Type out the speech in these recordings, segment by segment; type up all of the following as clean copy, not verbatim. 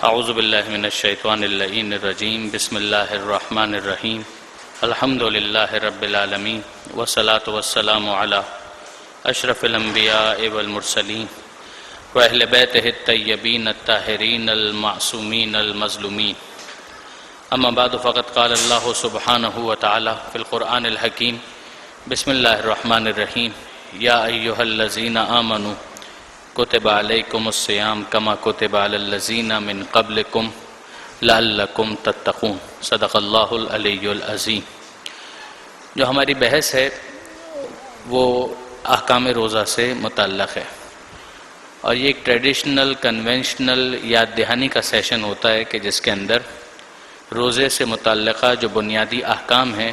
اعوذ باللہ من الشیطان اللعین الرجیم بسم اللہ الرحمن الرحیم الحمد للہ رب العالمین والصلاة والسلام علی اشرف الانبیاء والمرسلین واہل بیتہ الطیبین الطاہرین المعصومین المظلومین اما بعد فقد قال اللہ سبحانہ وتعالی فی القرآن الحکیم بسم اللہ الرحمن الرحیم یا ایہا الذین آمنوا کتب علیکم الصیام کما کتب علی الذین من قبلکم لعلکم تتقون صدق اللہ العلی العظیم۔ جو ہماری بحث ہے وہ احکام روزہ سے متعلق ہے، اور یہ ایک ٹریڈیشنل کنونشنل یاد دہانی کا سیشن ہوتا ہے کہ جس کے اندر روزے سے متعلقہ جو بنیادی احکام ہیں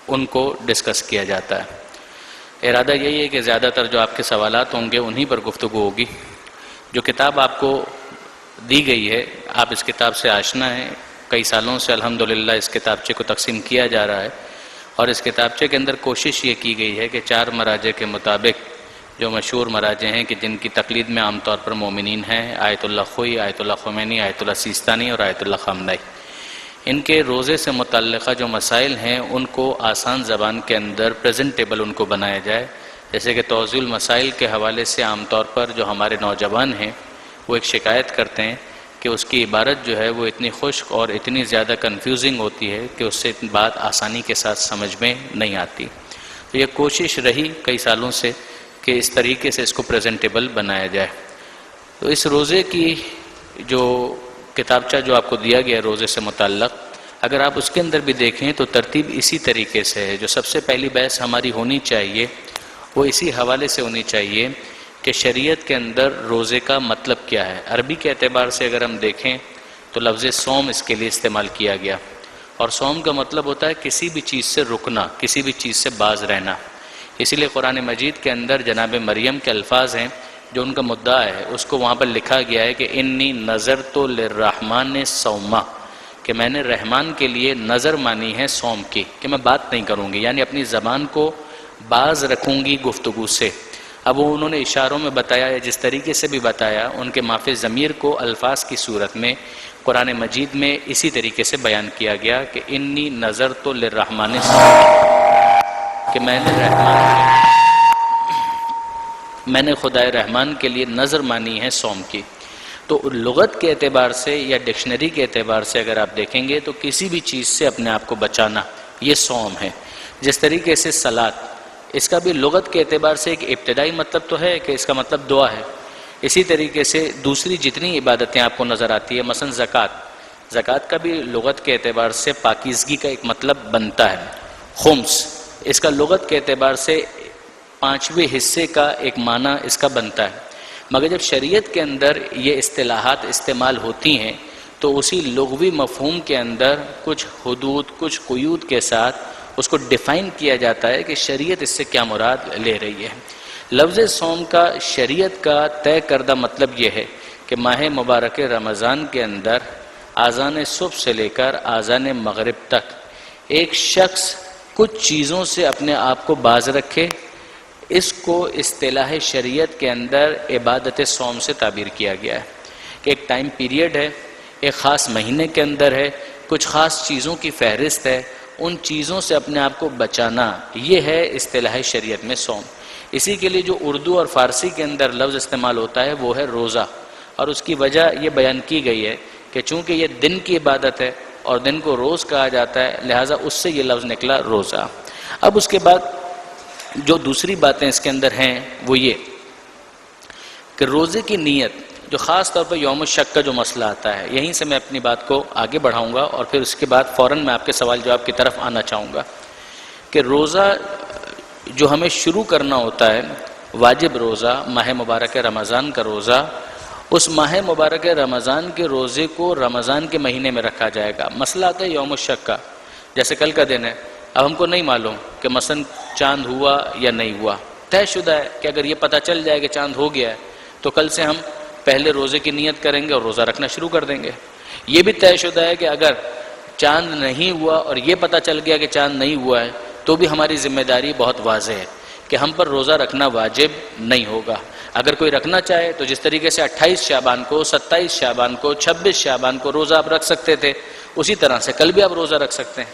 ان کو ڈسکس کیا جاتا ہے۔ ارادہ یہی ہے کہ زیادہ تر جو آپ کے سوالات ہوں گے انہی پر گفتگو ہوگی۔ جو کتاب آپ کو دی گئی ہے آپ اس کتاب سے آشنا ہیں، کئی سالوں سے الحمدللہ اس کتابچے کو تقسیم کیا جا رہا ہے، اور اس کتابچے کے اندر کوشش یہ کی گئی ہے کہ 4 مراجع کے مطابق جو مشہور مراجع ہیں کہ جن کی تقلید میں عام طور پر مومنین ہیں، آیت اللہ خوئی، آیت اللہ خمینی، آیت اللہ سیستانی اور آیت اللہ خامنائی، ان کے روزے سے متعلقہ جو مسائل ہیں ان کو آسان زبان کے اندر پریزنٹیبل ان کو بنایا جائے۔ جیسے کہ توضیح المسائل کے حوالے سے عام طور پر جو ہمارے نوجوان ہیں وہ ایک شکایت کرتے ہیں کہ اس کی عبارت جو ہے وہ اتنی خشک اور اتنی زیادہ کنفیوزنگ ہوتی ہے کہ اس سے بات آسانی کے ساتھ سمجھ میں نہیں آتی۔ تو یہ کوشش رہی کئی سالوں سے کہ اس طریقے سے اس کو پریزنٹیبل بنایا جائے۔ تو اس روزے کی جو کتابچہ جو آپ کو دیا گیا روزے سے متعلق، اگر آپ اس کے اندر بھی دیکھیں تو ترتیب اسی طریقے سے ہے۔ جو سب سے پہلی بحث ہماری ہونی چاہیے وہ اسی حوالے سے ہونی چاہیے کہ شریعت کے اندر روزے کا مطلب کیا ہے۔ عربی کے اعتبار سے اگر ہم دیکھیں تو لفظ صوم اس کے لیے استعمال کیا گیا، اور صوم کا مطلب ہوتا ہے کسی بھی چیز سے رکنا، کسی بھی چیز سے باز رہنا۔ اسی لیے قرآن مجید کے اندر جناب مریم کے الفاظ ہیں جو ان کا مدعا ہے، اس کو وہاں پر لکھا گیا ہے کہ انی نظرت للرحمن صوما، کہ میں نے رحمان کے لیے نظر مانی ہے صوم کی، کہ میں بات نہیں کروں گی، یعنی اپنی زبان کو باز رکھوں گی گفتگو سے۔ اب وہ انہوں نے اشاروں میں بتایا ہے، جس طریقے سے بھی بتایا ان کے مافِ ضمیر کو الفاظ کی صورت میں قرآن مجید میں اسی طریقے سے بیان کیا گیا کہ انی نظرت للرحمن صوما، کہ میں نے خدائے رحمان کے لیے نظر مانی ہے صوم کی۔ تو لغت کے اعتبار سے یا ڈکشنری کے اعتبار سے اگر آپ دیکھیں گے تو کسی بھی چیز سے اپنے آپ کو بچانا یہ صوم ہے۔ جس طریقے سے صلاۃ، اس کا بھی لغت کے اعتبار سے ایک ابتدائی مطلب تو ہے کہ اس کا مطلب دعا ہے۔ اسی طریقے سے دوسری جتنی عبادتیں آپ کو نظر آتی ہے، مثلا زکوٰۃ کا بھی لغت کے اعتبار سے پاکیزگی کا ایک مطلب بنتا ہے۔ خمس، اس کا لغت کے اعتبار سے 5ویں حصے کا ایک معنی اس کا بنتا ہے، مگر جب شریعت کے اندر یہ اصطلاحات استعمال ہوتی ہیں تو اسی لغوی مفہوم کے اندر کچھ حدود، کچھ قیود کے ساتھ اس کو ڈیفائن کیا جاتا ہے کہ شریعت اس سے کیا مراد لے رہی ہے۔ لفظ صوم کا شریعت کا طے کردہ مطلب یہ ہے کہ ماہ مبارک رمضان کے اندر آذان صبح سے لے کر آذان مغرب تک ایک شخص کچھ چیزوں سے اپنے آپ کو باز رکھے۔ اس کو اصطلاح شریعت کے اندر عبادت صوم سے تعبیر کیا گیا ہے کہ ایک ٹائم پیریڈ ہے، ایک خاص مہینے کے اندر ہے، کچھ خاص چیزوں کی فہرست ہے، ان چیزوں سے اپنے آپ کو بچانا، یہ ہے اصطلاح شریعت میں صوم۔ اسی کے لیے جو اردو اور فارسی کے اندر لفظ استعمال ہوتا ہے وہ ہے روزہ، اور اس کی وجہ یہ بیان کی گئی ہے کہ چونکہ یہ دن کی عبادت ہے اور دن کو روز کہا جاتا ہے، لہٰذا اس سے یہ لفظ نکلا روزہ۔ اب اس کے بعد جو دوسری باتیں اس کے اندر ہیں وہ یہ کہ روزے کی نیت، جو خاص طور پر یوم الشک کا جو مسئلہ آتا ہے، یہیں سے میں اپنی بات کو آگے بڑھاؤں گا اور پھر اس کے بعد فوراً میں آپ کے سوال جواب کی طرف آنا چاہوں گا کہ روزہ جو ہمیں شروع کرنا ہوتا ہے، واجب روزہ، ماہ مبارک رمضان کا روزہ، اس ماہ مبارک رمضان کے روزے کو رمضان کے مہینے میں رکھا جائے گا۔ مسئلہ آتا ہے یوم الشک کا، جیسے کل کا دن ہے، اب ہم کو نہیں معلوم کہ مثلا چاند ہوا یا نہیں ہوا، طے شدہ ہے کہ اگر یہ پتہ چل جائے کہ چاند ہو گیا ہے تو کل سے ہم پہلے روزے کی نیت کریں گے اور روزہ رکھنا شروع کر دیں گے۔ یہ بھی طے شدہ ہے کہ اگر چاند نہیں ہوا اور یہ پتہ چل گیا کہ چاند نہیں ہوا ہے تو بھی ہماری ذمہ داری بہت واضح ہے کہ ہم پر روزہ رکھنا واجب نہیں ہوگا۔ اگر کوئی رکھنا چاہے تو جس طریقے سے 28 شعبان کو، 27 شعبان کو، 26 شعبان کو روزہ آپ رکھ سکتے تھے، اسی طرح سے کل بھی آپ روزہ رکھ سکتے ہیں۔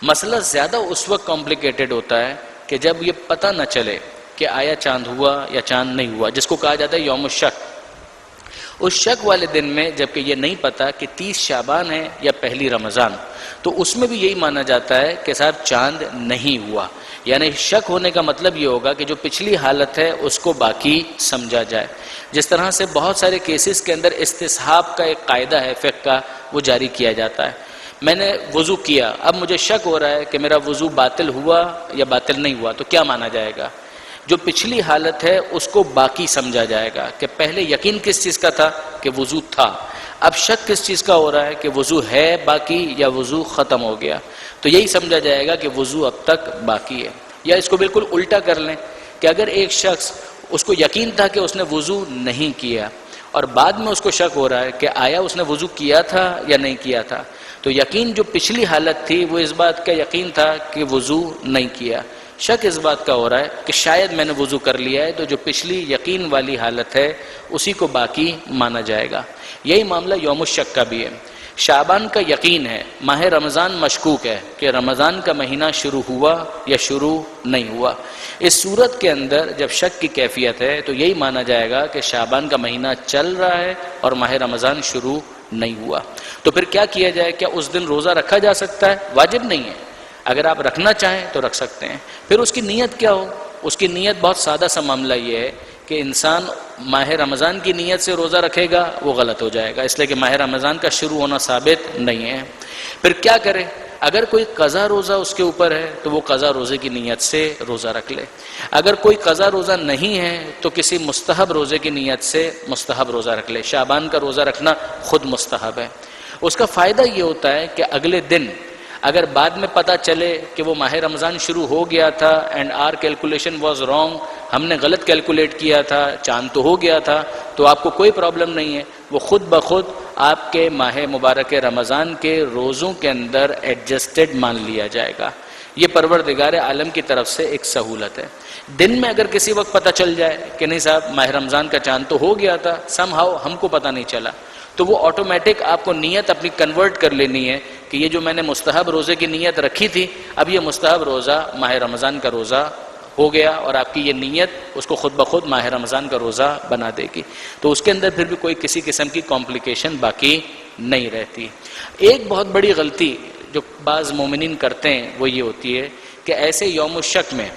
مسئلہ زیادہ اس وقت کمپلیکیٹڈ ہوتا ہے کہ جب یہ پتہ نہ چلے کہ آیا چاند ہوا یا چاند نہیں ہوا، جس کو کہا جاتا ہے یوم الشک۔ اس شک والے دن میں جب کہ یہ نہیں پتا کہ 30 شعبان ہے یا پہلی رمضان، تو اس میں بھی یہی مانا جاتا ہے کہ صاحب چاند نہیں ہوا، یعنی شک ہونے کا مطلب یہ ہوگا کہ جو پچھلی حالت ہے اس کو باقی سمجھا جائے۔ جس طرح سے بہت سارے کیسز کے اندر استصحاب کا ایک قاعدہ ہے فقہ کا، وہ جاری کیا جاتا ہے۔ میں نے وضو کیا، اب مجھے شک ہو رہا ہے کہ میرا وضو باطل ہوا یا باطل نہیں ہوا، تو کیا مانا جائے گا؟ جو پچھلی حالت ہے اس کو باقی سمجھا جائے گا کہ پہلے یقین کس چیز کا تھا کہ وضو تھا، اب شک کس چیز کا ہو رہا ہے کہ وضو ہے باقی یا وضو ختم ہو گیا، تو یہی سمجھا جائے گا کہ وضو اب تک باقی ہے۔ یا اس کو بالکل الٹا کر لیں کہ اگر ایک شخص اس کو یقین تھا کہ اس نے وضو نہیں کیا اور بعد میں اس کو شک ہو رہا ہے کہ آیا اس نے وضو کیا تھا یا نہیں کیا تھا، تو یقین جو پچھلی حالت تھی وہ اس بات کا یقین تھا کہ وضو نہیں کیا، شک اس بات کا ہو رہا ہے کہ شاید میں نے وضو کر لیا ہے، تو جو پچھلی یقین والی حالت ہے اسی کو باقی مانا جائے گا۔ یہی معاملہ یوم الشک کا بھی ہے۔ شعبان کا یقین ہے، ماہ رمضان مشکوک ہے کہ رمضان کا مہینہ شروع ہوا یا شروع نہیں ہوا، اس صورت کے اندر جب شک کی کیفیت ہے تو یہی مانا جائے گا کہ شعبان کا مہینہ چل رہا ہے اور ماہ رمضان شروع نہیں ہوا۔ تو پھر کیا کیا جائے؟ کیا اس دن روزہ رکھا جا سکتا ہے؟ واجب نہیں ہے، اگر آپ رکھنا چاہیں تو رکھ سکتے ہیں۔ پھر اس کی نیت کیا ہو؟ اس کی نیت بہت سادہ سا معاملہ یہ ہے کہ انسان ماہ رمضان کی نیت سے روزہ رکھے گا وہ غلط ہو جائے گا، اس لیے کہ ماہ رمضان کا شروع ہونا ثابت نہیں ہے۔ پھر کیا کرے؟ اگر کوئی قضا روزہ اس کے اوپر ہے تو وہ قضا روزے کی نیت سے روزہ رکھ لے، اگر کوئی قضا روزہ نہیں ہے تو کسی مستحب روزے کی نیت سے مستحب روزہ رکھ لے۔ شعبان کا روزہ رکھنا خود مستحب ہے۔ اس کا فائدہ یہ ہوتا ہے کہ اگلے دن اگر بعد میں پتہ چلے کہ وہ ماہ رمضان شروع ہو گیا تھا and our calculation was wrong, ہم نے غلط کیلکولیٹ کیا تھا، چاند تو ہو گیا تھا، تو آپ کو کوئی پرابلم نہیں ہے، وہ خود بخود آپ کے ماہ مبارک رمضان کے روزوں کے اندر ایڈجسٹڈ مان لیا جائے گا۔ یہ پروردگار عالم کی طرف سے ایک سہولت ہے۔ دن میں اگر کسی وقت پتہ چل جائے کہ نہیں صاحب ماہ رمضان کا چاند تو ہو گیا تھا، سم ہاؤ ہم کو پتہ نہیں چلا، تو وہ آٹومیٹک آپ کو نیت اپنی کنورٹ کر لینی ہے کہ یہ جو میں نے مستحب روزے کی نیت رکھی تھی اب یہ مستحب روزہ ماہ رمضان کا روزہ ہو گیا، اور آپ کی یہ نیت اس کو خود بخود ماہ رمضان کا روزہ بنا دے گی، تو اس کے اندر پھر بھی کوئی کسی قسم کی کمپلیکیشن باقی نہیں رہتی۔ ایک بہت بڑی غلطی جو بعض مومنین کرتے ہیں وہ یہ ہوتی ہے کہ ایسے یوم الشک میں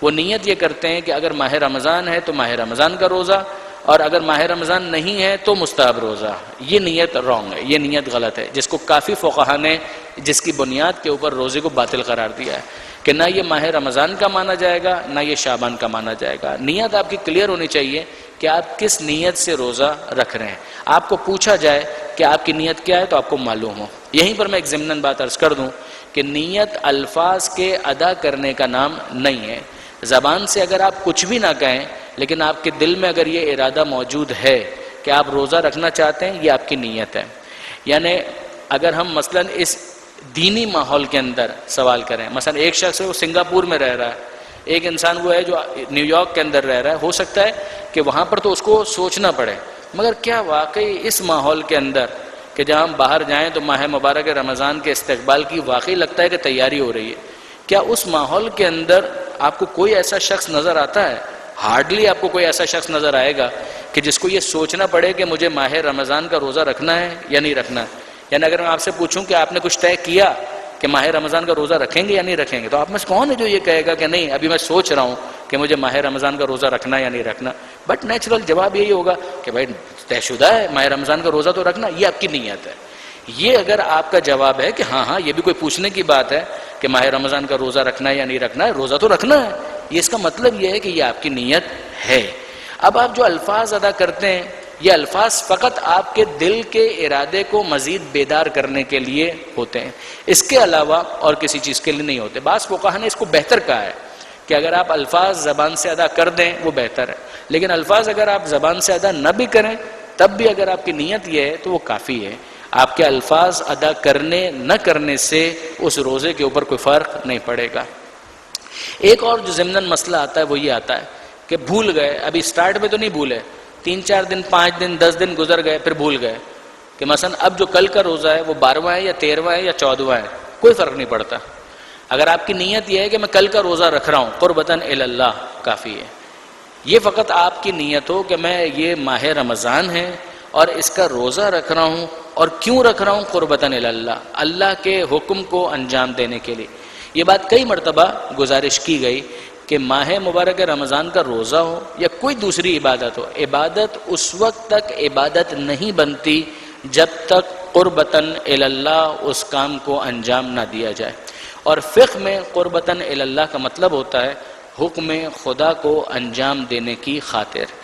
وہ نیت یہ کرتے ہیں کہ اگر ماہ رمضان ہے تو ماہ رمضان کا روزہ، اور اگر ماہ رمضان نہیں ہے تو مستحب روزہ۔ یہ نیت رانگ ہے، یہ نیت غلط ہے، جس کو کافی فقہا نے جس کی بنیاد کے اوپر روزے کو باطل قرار دیا ہے کہ نہ یہ ماہ رمضان کا مانا جائے گا نہ یہ شعبان کا مانا جائے گا۔ نیت آپ کی کلیئر ہونی چاہیے کہ آپ کس نیت سے روزہ رکھ رہے ہیں۔ آپ کو پوچھا جائے کہ آپ کی نیت کیا ہے تو آپ کو معلوم ہو۔ یہیں پر میں ایک ضمناً بات عرض کر دوں کہ نیت الفاظ کے ادا کرنے کا نام نہیں ہے۔ زبان سے اگر آپ کچھ بھی نہ کہیں لیکن آپ کے دل میں اگر یہ ارادہ موجود ہے کہ آپ روزہ رکھنا چاہتے ہیں، یہ آپ کی نیت ہے۔ یعنی اگر ہم مثلاً اس دینی ماحول کے اندر سوال کریں، مثلا ایک شخص ہے وہ سنگاپور میں رہ رہا ہے، ایک انسان وہ ہے جو نیو یارک کے اندر رہ رہا ہے، ہو سکتا ہے کہ وہاں پر تو اس کو سوچنا پڑے، مگر کیا واقعی اس ماحول کے اندر کہ جہاں ہم باہر جائیں تو ماہ مبارک رمضان کے استقبال کی واقعی لگتا ہے کہ تیاری ہو رہی ہے، کیا اس ماحول کے اندر آپ کو کوئی ایسا شخص نظر آتا ہے؟ ہارڈلی آپ کو کوئی ایسا شخص نظر آئے گا کہ جس کو یہ سوچنا پڑے کہ مجھے ماہ رمضان کا روزہ رکھنا ہے یا نہیں رکھنا ہے۔ یعنی اگر میں آپ سے پوچھوں کہ آپ نے کچھ طے کیا کہ ماہ رمضان کا روزہ رکھیں گے یا نہیں رکھیں گے، تو آپ میں سے کون ہے جو یہ کہے گا کہ نہیں ابھی میں سوچ رہا ہوں کہ مجھے ماہ رمضان کا روزہ رکھنا ہے یا نہیں رکھنا؟ بٹ نیچرل جواب یہی ہوگا کہ بھائی طے شدہ ہے ماہ رمضان کا روزہ تو رکھنا، یہ آپ کی نیت ہے۔ یہ اگر آپ کا جواب ہے کہ ہاں یہ بھی کوئی پوچھنے کی بات ہے کہ ماہ رمضان کا روزہ رکھنا ہے یا نہیں رکھنا ہے، روزہ تو رکھنا ہے، یہ اس کا مطلب یہ ہے کہ یہ آپ کی نیت ہے۔ اب آپ جو الفاظ ادا کرتے ہیں یہ الفاظ فقط آپ کے دل کے ارادے کو مزید بیدار کرنے کے لیے ہوتے ہیں، اس کے علاوہ اور کسی چیز کے لیے نہیں ہوتے۔ بعض فقہا نے اس کو بہتر کہا ہے کہ اگر آپ الفاظ زبان سے ادا کر دیں وہ بہتر ہے، لیکن الفاظ اگر آپ زبان سے ادا نہ بھی کریں تب بھی اگر آپ کی نیت یہ ہے تو وہ کافی ہے۔ آپ کے الفاظ ادا کرنے نہ کرنے سے اس روزے کے اوپر کوئی فرق نہیں پڑے گا۔ ایک اور جو ضمناً مسئلہ آتا ہے وہ یہ آتا ہے کہ بھول گئے، ابھی سٹارٹ میں تو نہیں بھولے، 3-4 دن 5 دن 10 دن گزر گئے پھر بھول گئے کہ مثلا اب جو کل کا روزہ ہے وہ 12واں ہے یا 13واں ہے یا 14واں ہے، کوئی فرق نہیں پڑتا. اگر آپ کی نیت یہ ہے کہ میں کل کا روزہ رکھ رہا ہوں قربتاً الی اللہ، کافی ہے. یہ فقط آپ کی نیت ہو کہ میں یہ ماہ رمضان ہے اور اس کا روزہ رکھ رہا ہوں، اور کیوں رکھ رہا ہوں؟ قربتاً الی اللہ، اللہ کے حکم کو انجام دینے کے لیے. یہ بات کئی مرتبہ گزارش کی گئی کہ ماہ مبارک رمضان کا روزہ ہو یا کوئی دوسری عبادت ہو، عبادت اس وقت تک عبادت نہیں بنتی جب تک قربتاً الی اللہ اس کام کو انجام نہ دیا جائے. اور فقہ میں قربتاً الی اللہ کا مطلب ہوتا ہے حکم خدا کو انجام دینے کی خاطر،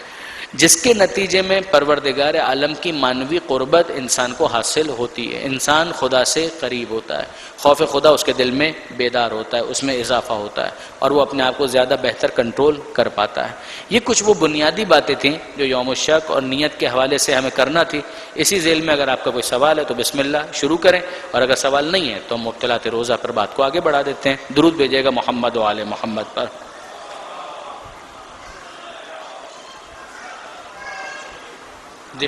جس کے نتیجے میں پروردگار عالم کی معنوی قربت انسان کو حاصل ہوتی ہے. انسان خدا سے قریب ہوتا ہے، خوف خدا اس کے دل میں بیدار ہوتا ہے، اس میں اضافہ ہوتا ہے، اور وہ اپنے آپ کو زیادہ بہتر کنٹرول کر پاتا ہے. یہ کچھ وہ بنیادی باتیں تھیں جو یوم الشک اور نیت کے حوالے سے ہمیں کرنا تھی. اسی ذیل میں اگر آپ کا کوئی سوال ہے تو بسم اللہ شروع کریں، اور اگر سوال نہیں ہے تو ہم مبتلات روزہ پر بات کو آگے بڑھا دیتے ہیں. درود بھیجیے گا محمد و آل محمد پر. جی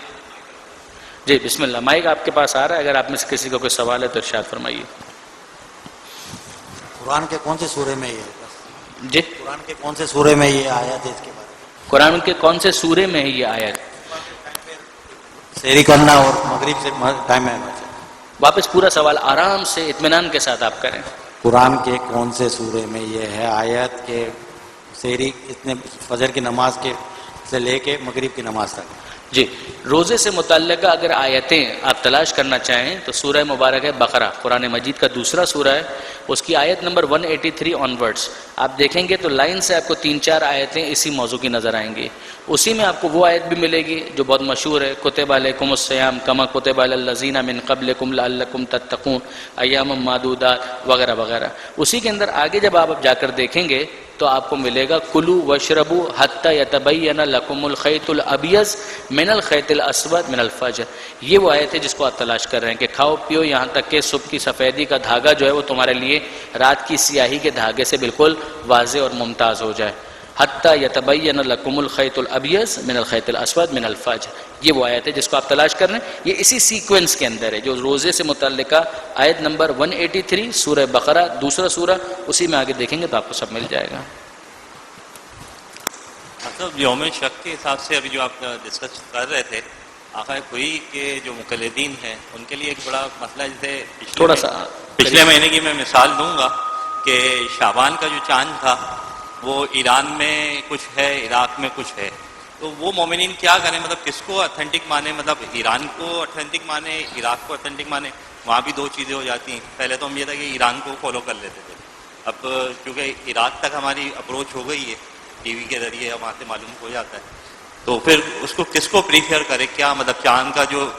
جی بسم اللہ، مائک آپ کے پاس آ رہا ہے، اگر آپ میں سے کسی کا کوئی سوال ہے تو ارشاد فرمائیے. قرآن کے کون سے سورے میں یہ ہے؟ جی قرآن کے کون سے سورے میں یہ آیت ہے اس کے بارے میں؟ قرآن کے کون سے سورے میں ہے یہ آیت؟ سحری کرنا اور مغرب سے ٹائم ہے. واپس پورا سوال آرام سے اطمینان کے ساتھ آپ کریں. قرآن کے کون سے سورے میں یہ ہے آیت کہ سحری اتنے فجر کی نماز کے سے لے کے مغرب کی نماز تک؟ جی روزے سے متعلقہ اگر آیتیں آپ تلاش کرنا چاہیں تو سورہ مبارک ہے بقرہ، قرآن مجید کا دوسرا سورہ ہے، اس کی آیت نمبر 183 آنورڈز آپ دیکھیں گے تو لائن سے آپ کو 3-4 آیتیں اسی موضوع کی نظر آئیں گی. اسی میں آپ کو وہ آیت بھی ملے گی جو بہت مشہور ہے، کتب علیکم الصیام کما کتب علی الذین من قبلکم لعلکم تتقون ایاما معدودات وغیرہ وغیرہ. اسی کے اندر آگے جب آپ جا کر دیکھیں گے تو آپ کو ملے گا کلوا واشربوا حتی یتبین لکم الخیط الابیض من الخیط الاسود من الفجر. یہ وہ آیت ہے جس کو آپ تلاش کر رہے ہیں کہ کھاؤ پیو یہاں تک کہ صبح کی سفیدی کا دھاگا جو ہے وہ تمہارے لیے رات کی سیاہی کے دھاگے سے بالکل واضح اور ممتاز ہو جائے. حتی یتبین لکم الخیط الابیض من الخیط الاسود من الفجر، یہ وہ آیت ہے جس کو آپ تلاش کر رہے ہیں. یہ اسی سیکوینس کے اندر ہے جو روزے سے متعلقہ آیت نمبر 183 سورہ بقرہ دوسرا سورہ، اسی میں آگے دیکھیں گے تو آپ کو سب مل جائے گا. مطلب یوم شک کے حساب سے ابھی جو آپ ڈسکس کر رہے تھے آقا کوئی کے جو مقلدین ہیں ان کے لیے ایک بڑا مسئلہ جیسے تھوڑا سا پچھلے مہینے کی میں مثال دوں گا کہ شعبان کا جو چاند تھا وہ ایران میں کچھ ہے، عراق میں کچھ ہے، تو وہ مومنین کیا کریں؟ مطلب کس کو اتھینٹک مانے؟ مطلب ایران کو اتھینٹک مانے، عراق کو اتھینٹک مانے؟ وہاں بھی دو چیزیں ہو جاتی ہیں. پہلے تو ہم یہ تھا کہ ایران کو فالو کر لیتے تھے، اب چونکہ عراق تک ہماری اپروچ ہو گئی ہے ٹی وی کے ذریعے وہاں سے معلوم ہو جاتا ہے، تو پھر اس کو کس کو پریفر کرے؟ کیا مطلب چاند کا جو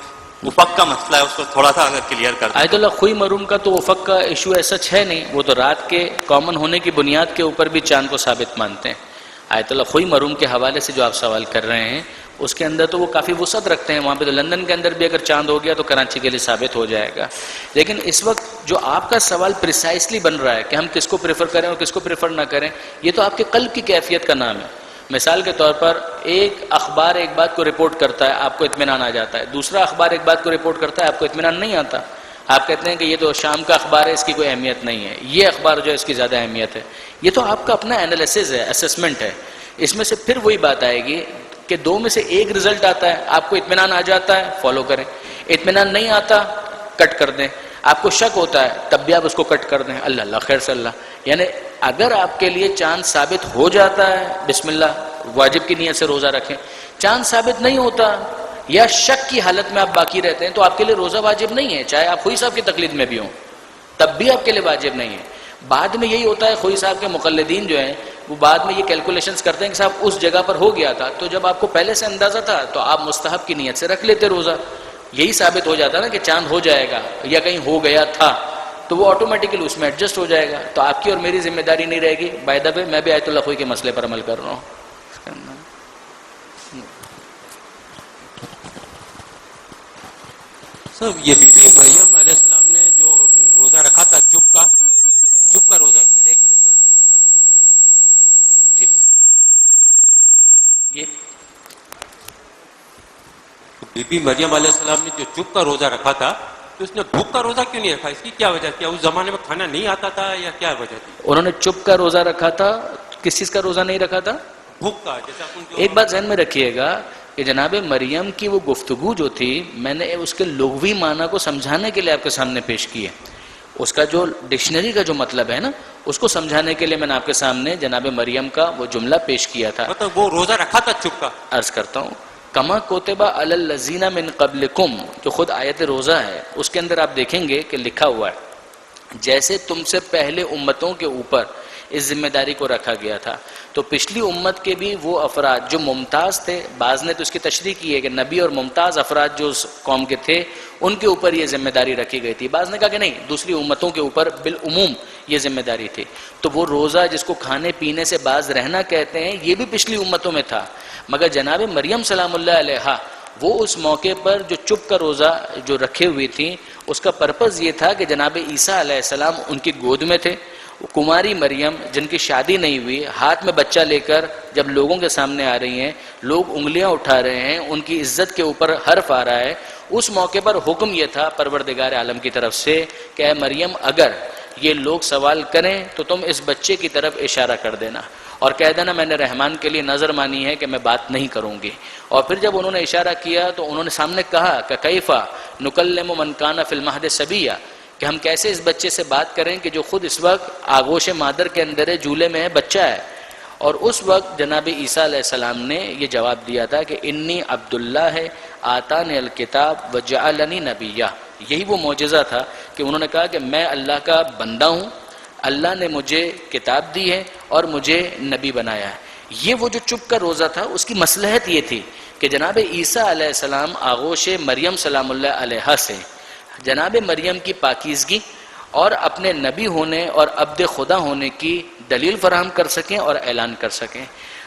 افق کا مسئلہ ہے اس کو تھوڑا سا اگر کلیئر کر دیں. آیت اللہ خوئی مروم کا تو افق کا ایشو ایسا ہے نہیں، وہ تو رات کے کامن ہونے کی بنیاد کے اوپر بھی چاند کو ثابت مانتے ہیں. آیت اللہ خوئی مروم کے حوالے سے جو آپ سوال کر رہے ہیں اس کے اندر تو وہ کافی وسعت رکھتے ہیں. وہاں پہ تو لندن کے اندر بھی اگر چاند ہو گیا تو کراچی کے لیے ثابت ہو جائے گا. لیکن اس وقت جو آپ کا سوال پریسائسلی بن رہا ہے کہ ہم کس کو پریفر کریں اور کس کو پریفر نہ کریں، یہ تو آپ کے قلب کی کیفیت کا نام ہے. مثال کے طور پر ایک اخبار ایک بات کو رپورٹ کرتا ہے، آپ کو اطمینان آ جاتا ہے. دوسرا اخبار ایک بات کو رپورٹ کرتا ہے، آپ کو اطمینان نہیں آتا. آپ کہتے ہیں کہ یہ تو شام کا اخبار ہے، اس کی کوئی اہمیت نہیں ہے، یہ اخبار جو ہے اس کی زیادہ اہمیت ہے. یہ تو آپ کا اپنا انالیسز ہے، اسسمنٹ ہے. اس میں سے پھر وہی بات آئے گی کہ دو میں سے ایک رزلٹ آتا ہے، آپ کو اطمینان آ جاتا ہے فالو کریں، اطمینان نہیں آتا کٹ کر دیں. آپ کو شک ہوتا ہے تب بھی آپ اس کو کٹ کر دیں، اللہ اللہ خیر صلی اللہ. یعنی اگر آپ کے لیے چاند ثابت ہو جاتا ہے بسم اللہ واجب کی نیت سے روزہ رکھیں. چاند ثابت نہیں ہوتا یا شک کی حالت میں آپ باقی رہتے ہیں تو آپ کے لیے روزہ واجب نہیں ہے، چاہے آپ خوئی صاحب کی تقلید میں بھی ہوں تب بھی آپ کے لیے واجب نہیں ہے. بعد میں یہی ہوتا ہے خوئی صاحب کے مقلدین جو ہیں وہ بعد میں یہ کیلکولیشنز کرتے ہیں کہ صاحب اس جگہ پر ہو گیا تھا، تو جب آپ کو پہلے سے اندازہ تھا تو آپ مستحب کی نیت سے رکھ لیتے روزہ. یہی ثابت ہو جاتا نا کہ چاند ہو جائے گا یا کہیں ہو گیا تھا تو وہ آٹومیٹکلی اس میں ایڈجسٹ ہو جائے گا. تو آپ کی اور میری ذمہ داری نہیں رہے گی. بائی دا وے میں بھی آیت اللہ خوئی کے مسئلے پر عمل کر رہا ہوں. سر یہ بی بی مریم علیہ السلام نے جو روزہ رکھا تھا چپ کا روزہ، ایک منٹ اس طرح سے نہیں. ہاں جی بی بی مریم علیہ السلام نے جو چپ کا روزہ رکھا تھا تو اس نے بھوک کا روزہ کیوں نہیں رکھا؟ اس کی کیا وجہ؟ کیا اس زمانے میں کھانا نہیں آتا تھا یا کیا وجہ تھی؟ انہوں نے چپ کا روزہ رکھا تھا. کس چیز کا روزہ نہیں رکھا تھا؟ بھوک کا. جیسا اپن جو ایک بات ذہن میں رکھیے گا کہ جناب مریم کی وہ گفتگو جو تھی میں نے اس کے لغوی معنی کو سمجھانے کے لیے آپ کے سامنے پیش کی ہے. اس کا جو ڈکشنری کا جو مطلب ہے نا اس کو سمجھانے کے لیے میں نے آپ کے سامنے جناب مریم کا وہ جملہ پیش کیا تھا. مطلب وہ روزہ رکھا تھا چپ کا. عرض کرتا ہوں کما کوتبہ علی الذین من قبلکم جو خود آیت روزہ ہے اس کے اندر آپ دیکھیں گے کہ لکھا ہوا ہے جیسے تم سے پہلے امتوں کے اوپر اس ذمہ داری کو رکھا گیا تھا. تو پچھلی امت کے بھی وہ افراد جو ممتاز تھے، بعض نے تو اس کی تشریح کی ہے کہ نبی اور ممتاز افراد جو اس قوم کے تھے ان کے اوپر یہ ذمہ داری رکھی گئی تھی. بعض نے کہا کہ نہیں، دوسری امتوں کے اوپر بالعموم یہ ذمہ داری تھی. تو وہ روزہ جس کو کھانے پینے سے باز رہنا کہتے ہیں یہ بھی پچھلی امتوں میں تھا. مگر جناب مریم سلام اللہ علیہا وہ اس موقع پر جو چپ کا روزہ جو رکھے ہوئی تھیں اس کا پرپز یہ تھا کہ جناب عیسیٰ علیہ السلام ان کی گود میں تھے. کماری مریم جن کی شادی نہیں ہوئی ہاتھ میں بچہ لے کر جب لوگوں کے سامنے آ رہی ہیں، لوگ انگلیاں اٹھا رہے ہیں، ان کی عزت کے اوپر حرف آ رہا ہے، اس موقع پر حکم یہ تھا پروردگار عالم کی طرف سے کہ اے مریم اگر یہ لوگ سوال کریں تو تم اس بچے کی طرف اشارہ کر دینا اور کہہ دینا میں نے رحمان کے لیے نظر مانی ہے کہ میں بات نہیں کروں گی. اور پھر جب انہوں نے اشارہ کیا تو انہوں نے سامنے کہا کہ کیفا نکلم من کان فی المہد صبیا کہ ہم کیسے اس بچے سے بات کریں کہ جو خود اس وقت آغوش مادر کے اندر ہے، جھولے میں ہے، بچہ ہے. اور اس وقت جناب عیسیٰ علیہ السلام نے یہ جواب دیا تھا کہ انی عبداللہ ہے آتانی الکتاب وجعلنی نبیہ. یہی وہ معجزہ تھا کہ انہوں نے کہا کہ میں اللہ کا بندہ ہوں، اللہ نے مجھے کتاب دی ہے اور مجھے نبی بنایا ہے. یہ وہ جو چپ کا روزہ تھا اس کی مصلحت یہ تھی کہ جناب عیسیٰ علیہ السلام آغوش مریم سلام اللہ علیہا سے جناب مریم کی پاکیزگی اور اپنے نبی ہونے اور عبد خدا ہونے کی دلیل فراہم کر سکیں اور اعلان کر سکیں.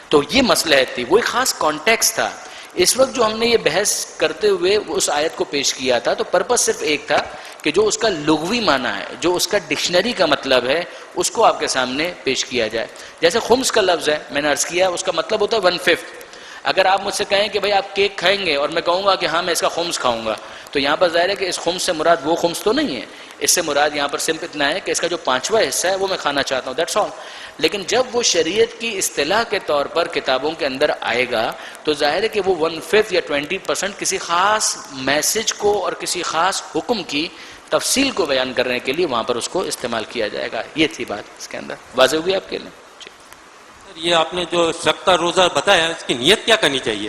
تو یہ مصلحت تھی، وہ ایک خاص کانٹیکس تھا. اس وقت جو ہم نے یہ بحث کرتے ہوئے اس آیت کو پیش کیا تھا تو پرپس صرف ایک تھا کہ جو اس کا لغوی معنی ہے، جو اس کا ڈکشنری کا مطلب ہے، اس کو آپ کے سامنے پیش کیا جائے. جیسے خمس کا لفظ ہے، میں نے عرض کیا اس کا مطلب ہوتا ہے 1/5. اگر آپ مجھ سے کہیں کہ بھائی آپ کیک کھائیں گے اور میں کہوں گا کہ ہاں میں اس کا خمس کھاؤں گا تو یہاں پر ظاہر ہے کہ اس خمس سے مراد وہ خمس تو نہیں ہے. اس سے مراد یہاں پر صرف اتنا ہے کہ اس کا جو 5واں حصہ ہے وہ میں کھانا چاہتا ہوں، دیٹس آل. لیکن جب وہ شریعت کی اصطلاح کے طور پر کتابوں کے اندر آئے گا تو ظاہر ہے کہ وہ 1/5 یا 20% کسی خاص میسج کو اور کسی خاص حکم کی تفصیل کو بیان کرنے کے لیے وہاں پر اس کو استعمال کیا جائے گا. یہ تھی بات اس کے اندر. واضح ہوئی آپ کے لیے؟ یہ آپ نے جو شک کا روزہ بتایا اس کی نیت کیا کرنی چاہیے؟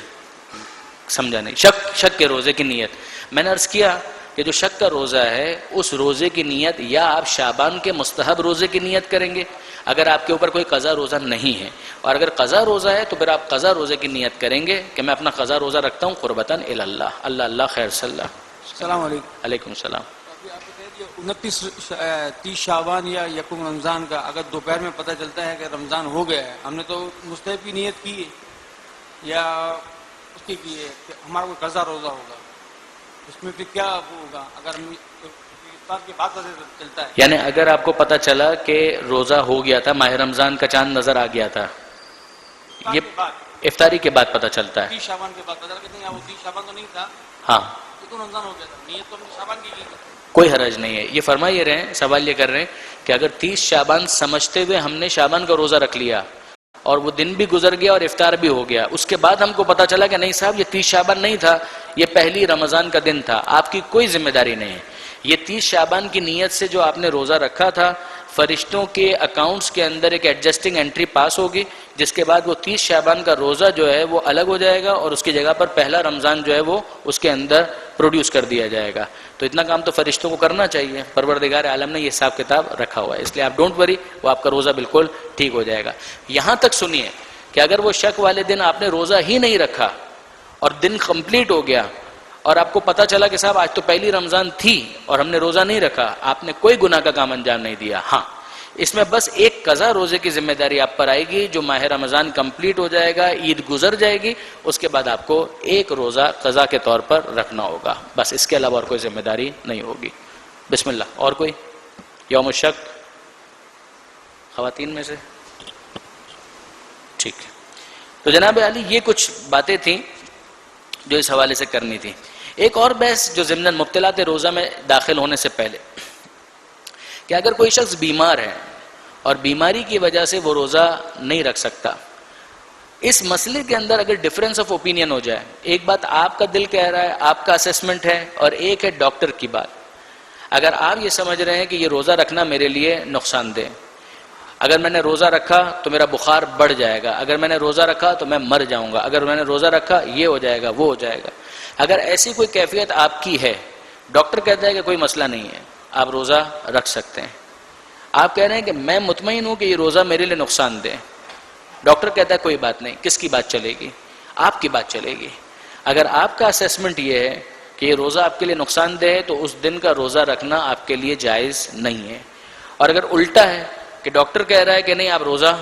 سمجھا نہیں. شک کے روزے کی نیت میں نے عرض کیا کہ جو شک کا روزہ ہے اس روزے کی نیت یا آپ شعبان کے مستحب روزے کی نیت کریں گے اگر آپ کے اوپر کوئی قضا روزہ نہیں ہے، اور اگر قضا روزہ ہے تو پھر آپ قضا روزے کی نیت کریں گے کہ میں اپنا قضا روزہ رکھتا ہوں قربتاً الی اللہ. اللہ اللہ خیر صلی اللہ. السلام علیکم. علیکم السلام. 29 شعبان یا یکم رمضان کا اگر دوپہر میں پتہ چلتا ہے کہ رمضان ہو گیا ہے، ہم نے تو مستحب کی نیت کی ہے یا اس کی ہے کہ ہمارا کوئی قضا روزہ ہوگا، اس میں پھر کیا ہوگا اگر افطار کے بعد پتہ چلتا ہے؟ یعنی اگر آپ کو پتہ چلا کہ روزہ ہو گیا تھا، ماہ رمضان کا چاند نظر آ گیا تھا، یہ افطاری کے بعد پتہ چلتا ہے. 30 شعبان کے بعد پتہ چلا کہ نہیں وہ 30 شعبان تو نہیں تھا، ہاں تو رمضان ہو گیا تھا، نیت تو ہم نے شعبان کی کی تھی. کوئی حرج نہیں ہے. یہ فرما یہ رہے ہیں، سوال یہ کر رہے ہیں کہ اگر 30 شعبان سمجھتے ہوئے ہم نے شعبان کا روزہ رکھ لیا اور وہ دن بھی گزر گیا اور افطار بھی ہو گیا، اس کے بعد ہم کو پتہ چلا کہ نہیں صاحب یہ 30 شعبان نہیں تھا، یہ پہلی رمضان کا دن تھا، آپ کی کوئی ذمہ داری نہیں ہے. یہ 30 شعبان کی نیت سے جو آپ نے روزہ رکھا تھا فرشتوں کے اکاؤنٹس کے اندر ایک ایڈجسٹنگ انٹری پاس ہوگی، جس کے بعد وہ 30 شعبان کا روزہ جو ہے وہ الگ ہو جائے گا اور اس کی جگہ پر پہلا رمضان جو ہے وہ اس کے اندر پروڈیوس کر دیا جائے گا. تو اتنا کام تو فرشتوں کو کرنا چاہیے. پروردگار عالم نے یہ حساب کتاب رکھا ہوا ہے، اس لیے آپ ڈونٹ وری، وہ آپ کا روزہ بالکل ٹھیک ہو جائے گا. یہاں تک سنیے کہ اگر وہ شک والے دن آپ نے روزہ ہی نہیں رکھا اور دن کمپلیٹ ہو گیا اور آپ کو پتہ چلا کہ صاحب آج تو پہلی رمضان تھی اور ہم نے روزہ نہیں رکھا، آپ نے کوئی گناہ کا کام انجام نہیں دیا. ہاں اس میں بس ایک قضا روزے کی ذمہ داری آپ پر آئے گی. جو ماہ رمضان کمپلیٹ ہو جائے گا، عید گزر جائے گی، اس کے بعد آپ کو ایک روزہ قضا کے طور پر رکھنا ہوگا، بس اس کے علاوہ اور کوئی ذمہ داری نہیں ہوگی. بسم اللہ. اور کوئی یوم الشک خواتین میں سے؟ ٹھیک ہے. تو جناب علی یہ کچھ باتیں تھیں جو اس حوالے سے کرنی تھی. ایک اور بحث جو ضمن مبتلات روزہ میں داخل ہونے سے پہلے، کہ اگر کوئی شخص بیمار ہے اور بیماری کی وجہ سے وہ روزہ نہیں رکھ سکتا، اس مسئلے کے اندر اگر ڈفرینس آف اوپینین ہو جائے، ایک بات آپ کا دل کہہ رہا ہے، آپ کا اسیسمنٹ ہے، اور ایک ہے ڈاکٹر کی بات. اگر آپ یہ سمجھ رہے ہیں کہ یہ روزہ رکھنا میرے لیے نقصان دہ، اگر میں نے روزہ رکھا تو میرا بخار بڑھ جائے گا، اگر میں نے روزہ رکھا تو میں مر جاؤں گا، اگر میں نے روزہ رکھا یہ ہو جائے گا وہ ہو جائے گا، اگر ایسی کوئی کیفیت آپ کی ہے، ڈاکٹر کہتا ہے کہ کوئی مسئلہ نہیں ہے، آپ روزہ رکھ سکتے ہیں. آپ کہہ رہے ہیں کہ میں مطمئن ہوں کہ یہ روزہ میرے لیے نقصان دہ، ڈاکٹر کہتا ہے کوئی بات نہیں. کس کی بات چلے گی؟ آپ کی بات چلے گی. اگر آپ کا اسیسمنٹ یہ ہے کہ یہ روزہ آپ کے لیے نقصان دہ ہے تو اس دن کا روزہ رکھنا آپ کے لیے جائز نہیں ہے. اور اگر الٹا ہے کہ ڈاکٹر کہہ رہا ہے کہ نہیں آپ روزہ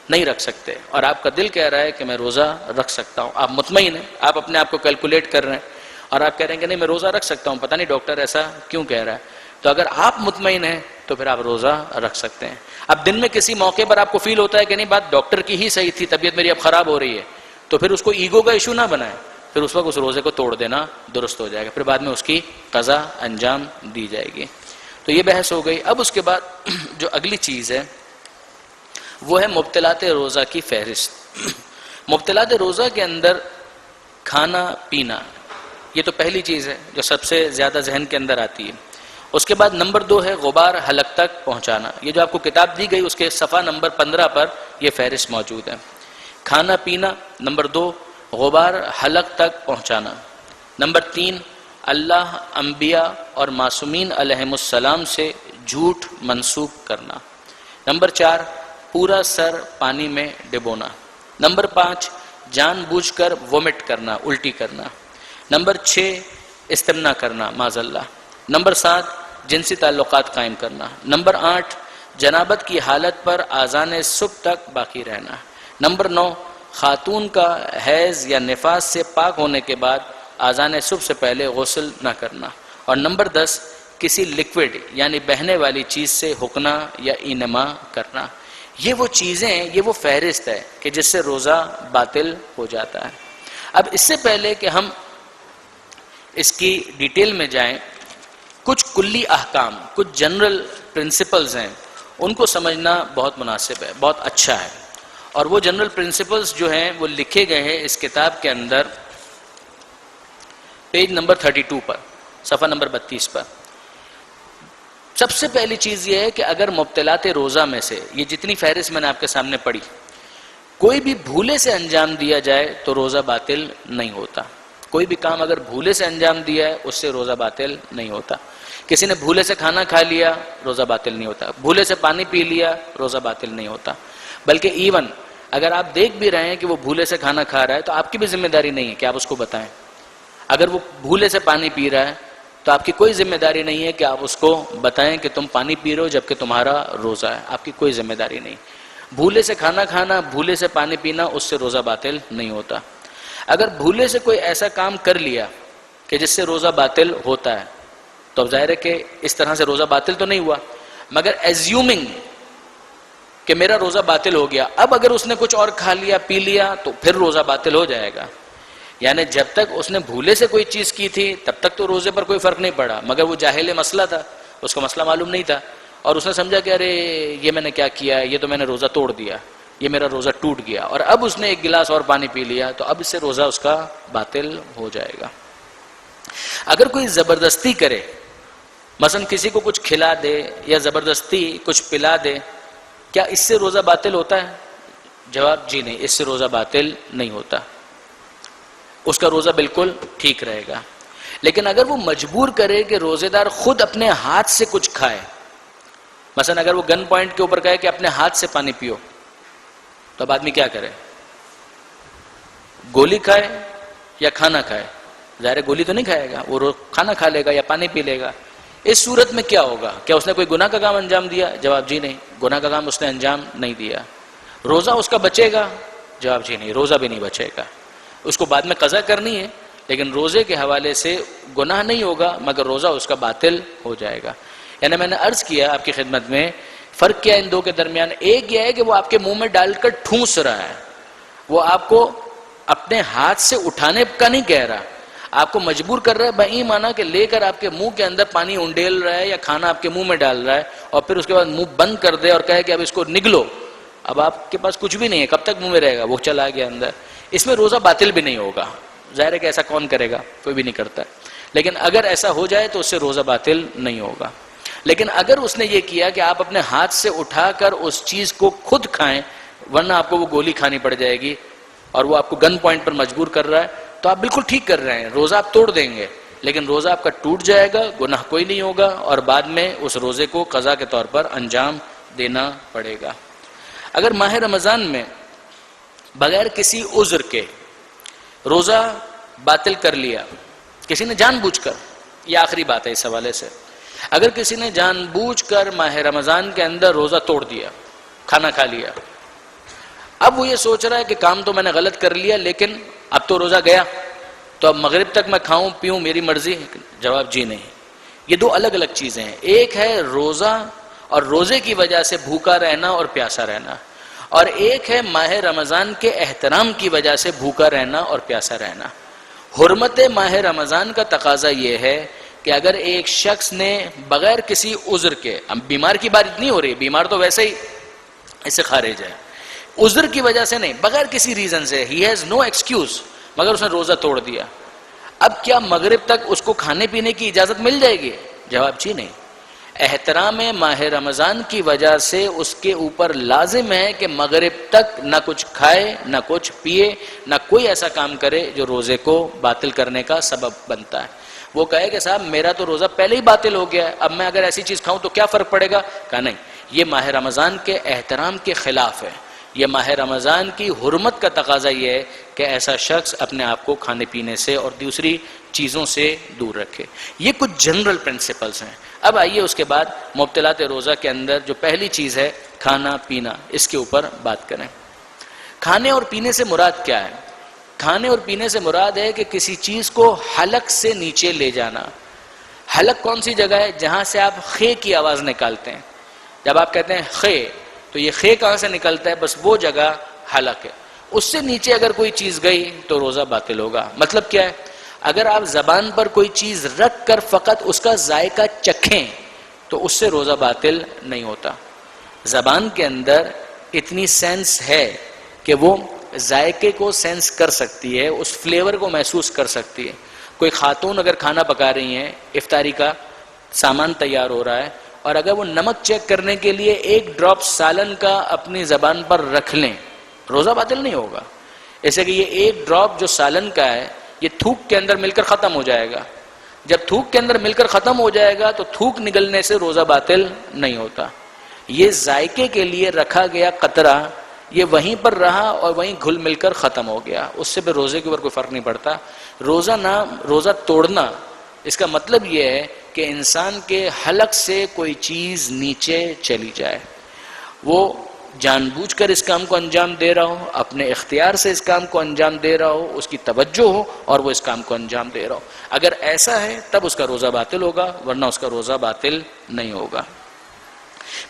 نہیں رکھ سکتے، اور آپ کا دل کہہ رہا ہے کہ میں روزہ رکھ سکتا ہوں، آپ مطمئن ہیں، آپ اپنے آپ کو کیلکولیٹ کر رہے ہیں اور آپ کہہ رہے ہیں کہ نہیں میں روزہ رکھ سکتا ہوں، پتہ نہیں ڈاکٹر ایسا کیوں کہہ رہا ہے، تو اگر آپ مطمئن ہیں تو پھر آپ روزہ رکھ سکتے ہیں. اب دن میں کسی موقع پر آپ کو فیل ہوتا ہے کہ نہیں بات ڈاکٹر کی ہی صحیح تھی، طبیعت میری اب خراب ہو رہی ہے، تو پھر اس کو ایگو کا ایشو نہ بنائیں، پھر اس وقت اس روزے کو توڑ دینا درست ہو جائے گا، پھر بعد میں اس کی قضا انجام دی جائے گی. تو یہ بحث ہو گئی. اب اس کے بعد جو اگلی چیز ہے وہ ہے مبتلات روزہ کی فہرست. مبتلات روزہ کے اندر کھانا پینا، یہ تو پہلی چیز ہے جو سب سے زیادہ ذہن کے اندر آتی ہے. اس کے بعد نمبر 2 ہے غبار حلق تک پہنچانا. یہ جو آپ کو کتاب دی گئی اس کے صفحہ نمبر 15 پر یہ فہرست موجود ہے. کھانا پینا. نمبر 2 غبار حلق تک پہنچانا. نمبر 3 اللہ، انبیاء اور معصومین علیہم السلام سے جھوٹ منسوب کرنا. نمبر 4 پورا سر پانی میں ڈبونا. نمبر 5 جان بوجھ کر وومٹ کرنا، الٹی کرنا. نمبر 6 استمنا کرنا معاذ اللہ. نمبر 7 جنسی تعلقات قائم کرنا. نمبر 8 جنابت کی حالت پر آذان صبح تک باقی رہنا. نمبر 9 خاتون کا حیض یا نفاس سے پاک ہونے کے بعد آذان صبح سے پہلے غسل نہ کرنا. اور نمبر 10 کسی لکوڈ یعنی بہنے والی چیز سے حقنا یا انما کرنا. یہ وہ چیزیں، یہ وہ فہرست ہے کہ جس سے روزہ باطل ہو جاتا ہے. اب اس سے پہلے کہ ہم اس کی ڈیٹیل میں جائیں، کچھ کلی احکام، کچھ جنرل پرنسپلز ہیں، ان کو سمجھنا بہت مناسب ہے، بہت اچھا ہے. اور وہ جنرل پرنسپلز جو ہیں وہ لکھے گئے ہیں اس کتاب کے اندر پیج نمبر 32 پر، صفحہ نمبر 32 پر. سب سے پہلی چیز یہ ہے کہ اگر مبتلات روزہ میں سے یہ جتنی فہرست میں نے آپ کے سامنے پڑھی، کوئی بھی بھولے سے انجام دیا جائے تو روزہ باطل نہیں ہوتا. کوئی بھی کام اگر بھولے سے انجام دیا ہے اس سے روزہ باطل نہیں ہوتا. کسی نے بھولے سے کھانا کھا لیا روزہ باطل نہیں ہوتا، بھولے سے پانی پی لیا روزہ باطل نہیں ہوتا. بلکہ ایون اگر آپ دیکھ بھی رہے ہیں کہ وہ بھولے سے کھانا کھا رہا ہے تو آپ کی بھی ذمہ داری نہیں ہے کہ آپ اس کو بتائیں. اگر وہ بھولے سے پانی پی رہا ہے تو آپ کی کوئی ذمہ داری نہیں ہے کہ آپ اس کو بتائیں کہ تم پانی پی رہے ہو جبکہ تمہارا روزہ ہے. آپ کی کوئی ذمہ داری نہیں. بھولے سے کھانا کھانا، بھولے سے پانی پینا، اس سے روزہ باطل نہیں ہوتا. اگر بھولے سے کوئی ایسا کام کر لیا کہ جس سے روزہ باطل ہوتا ہے تو اب ظاہر ہے کہ اس طرح سے روزہ باطل تو نہیں ہوا، مگر ایزیومنگ کہ میرا روزہ باطل ہو گیا، اب اگر اس نے کچھ اور کھا لیا پی لیا تو پھر روزہ باطل ہو جائے گا. یعنی جب تک اس نے بھولے سے کوئی چیز کی تھی تب تک تو روزے پر کوئی فرق نہیں پڑا، مگر وہ جاہل مسئلہ تھا، اس کو مسئلہ معلوم نہیں تھا اور اس نے سمجھا کہ ارے یہ میں نے کیا کیا، یہ تو میں نے روزہ توڑ دیا، یہ میرا روزہ ٹوٹ گیا، اور اب اس نے ایک گلاس اور پانی پی لیا تو اب اس سے روزہ اس کا باطل ہو جائے گا. اگر کوئی زبردستی کرے، مثلا کسی کو کچھ کھلا دے یا زبردستی کچھ پلا دے، کیا اس سے روزہ باطل ہوتا ہے؟ جواب جی نہیں، اس سے روزہ باطل نہیں ہوتا، اس کا روزہ بالکل ٹھیک رہے گا. لیکن اگر وہ مجبور کرے کہ روزے دار خود اپنے ہاتھ سے کچھ کھائے، مثلا اگر وہ گن پوائنٹ کے اوپر کہے کہ اپنے ہاتھ سے پانی پیو، تو اب آدمی کیا کرے؟ گولی کھائے یا کھانا کھائے؟ ظاہر گولی تو نہیں کھائے گا، وہ کھانا کھا لے گا یا پانی پی لے گا. اس صورت میں کیا ہوگا؟ کیا اس نے کوئی گناہ کا کام انجام دیا؟ جواب جی نہیں، گناہ کا کام اس نے انجام نہیں دیا. روزہ اس کا بچے گا؟ جواب جی نہیں، روزہ بھی نہیں بچے گا. اس کو بعد میں قضا کرنی ہے لیکن روزے کے حوالے سے گناہ نہیں ہوگا مگر روزہ اس کا باطل ہو جائے گا. یعنی میں نے عرض کیا آپ کی خدمت میں، فرق کیا ان دو کے درمیان؟ ایک یہ ہے کہ وہ آپ کے منہ میں ڈال کر ٹھونس رہا ہے، وہ آپ کو اپنے ہاتھ سے اٹھانے کا نہیں کہہ رہا، آپ کو مجبور کر رہا ہے بئی مانا کہ لے کر آپ کے منہ کے اندر پانی انڈیل رہا ہے یا کھانا آپ کے منہ میں ڈال رہا ہے اور پھر اس کے بعد منہ بند کر دے اور کہے کہ اب اس کو نگلو. اب آپ کے پاس کچھ بھی نہیں ہے، کب تک منہ میں رہے گا؟ وہ چلا گیا اندر. اس میں روزہ باطل بھی نہیں ہوگا. ظاہر ہے کہ ایسا کون کرے گا؟ کوئی بھی نہیں کرتا ہے. لیکن اگر ایسا ہو جائے تو اس سے روزہ باطل نہیں ہوگا. لیکن اگر اس نے یہ کیا کہ آپ اپنے ہاتھ سے اٹھا کر اس چیز کو خود کھائیں ورنہ آپ کو وہ گولی کھانی پڑ جائے گی اور وہ آپ کو گن پوائنٹ پر مجبور کر رہا ہے، تو آپ بالکل ٹھیک کر رہے ہیں، روزہ آپ توڑ دیں گے لیکن روزہ آپ کا ٹوٹ جائے گا، گناہ کوئی نہیں ہوگا اور بعد میں اس روزے کو قضا کے طور پر انجام دینا پڑے گا. اگر ماہ رمضان میں بغیر کسی عذر کے روزہ باطل کر لیا، کسی نے جان بوجھ کر، یہ آخری بات ہے اس حوالے سے، اگر کسی نے جان بوجھ کر ماہ رمضان کے اندر روزہ توڑ دیا، کھانا کھا لیا، اب وہ یہ سوچ رہا ہے کہ کام تو میں نے غلط کر لیا لیکن اب تو روزہ گیا تو اب مغرب تک میں کھاؤں پیوں میری مرضی. جواب جی نہیں. یہ دو الگ الگ چیزیں ہیں. ایک ہے روزہ اور روزے کی وجہ سے بھوکا رہنا اور پیاسا رہنا، اور ایک ہے ماہ رمضان کے احترام کی وجہ سے بھوکا رہنا اور پیاسا رہنا. حرمت ماہ رمضان کا تقاضا یہ ہے کہ اگر ایک شخص نے بغیر کسی عذر کے، اب بیمار کی بات نہیں ہو رہی، بیمار تو ویسے ہی اس سے خارج ہے، عذر کی وجہ سے نہیں، بغیر کسی ریزن سے، ہی ہیز نو ایکسکیوز، مگر اس نے روزہ توڑ دیا، اب کیا مغرب تک اس کو کھانے پینے کی اجازت مل جائے گی؟ جواب جی نہیں. احترام ماہ رمضان کی وجہ سے اس کے اوپر لازم ہے کہ مغرب تک نہ کچھ کھائے نہ کچھ پیے نہ کوئی ایسا کام کرے جو روزے کو باطل کرنے کا سبب بنتا ہے. وہ کہے کہ صاحب میرا تو روزہ پہلے ہی باطل ہو گیا ہے، اب میں اگر ایسی چیز کھاؤں تو کیا فرق پڑے گا؟ کہا نہیں، یہ ماہ رمضان کے احترام کے خلاف ہے. یہ ماہ رمضان کی حرمت کا تقاضا یہ ہے کہ ایسا شخص اپنے آپ کو کھانے پینے سے اور دوسری چیزوں سے دور رکھے. یہ کچھ جنرل پرنسپلز ہیں. اب آئیے اس کے بعد مبطلات روزہ کے اندر جو پہلی چیز ہے کھانا پینا، اس کے اوپر بات کریں. کھانے اور پینے سے مراد کیا ہے؟ کھانے اور پینے سے مراد ہے کہ کسی چیز کو حلق سے نیچے لے جانا. حلق کون سی جگہ ہے؟ جہاں سے آپ خے کی آواز نکالتے ہیں. جب آپ کہتے ہیں خے تو یہ خے کہاں سے نکلتا ہے؟ بس وہ جگہ حلق ہے. اس سے نیچے اگر کوئی چیز گئی تو روزہ باطل ہوگا. مطلب کیا ہے؟ اگر آپ زبان پر کوئی چیز رکھ کر فقط اس کا ذائقہ چکھیں تو اس سے روزہ باطل نہیں ہوتا. زبان کے اندر اتنی سینس ہے کہ وہ ذائقے کو سینس کر سکتی ہے، اس فلیور کو محسوس کر سکتی ہے. کوئی خاتون اگر کھانا پکا رہی ہیں، افطاری کا سامان تیار ہو رہا ہے، اور اگر وہ نمک چیک کرنے کے لیے ایک ڈراپ سالن کا اپنی زبان پر رکھ لیں، روزہ باطل نہیں ہوگا. ایسے کہ یہ ایک ڈراپ جو سالن کا ہے یہ تھوک کے اندر مل کر ختم ہو جائے گا. جب تھوک کے اندر مل کر ختم ہو جائے گا تو تھوک نگلنے سے روزہ باطل نہیں ہوتا. یہ ذائقے کے لیے رکھا گیا قطرہ یہ وہیں پر رہا اور وہیں گھل مل کر ختم ہو گیا، اس سے پھر روزے کے اوپر کوئی فرق نہیں پڑتا. روزہ توڑنا اس کا مطلب یہ ہے کہ انسان کے حلق سے کوئی چیز نیچے چلی جائے، وہ جان بوجھ کر اس کام کو انجام دے رہا ہو، اپنے اختیار سے اس کام کو انجام دے رہا ہو، اس کی توجہ ہو اور وہ اس کام کو انجام دے رہا ہو. اگر ایسا ہے تب اس کا روزہ باطل ہوگا، ورنہ اس کا روزہ باطل نہیں ہوگا.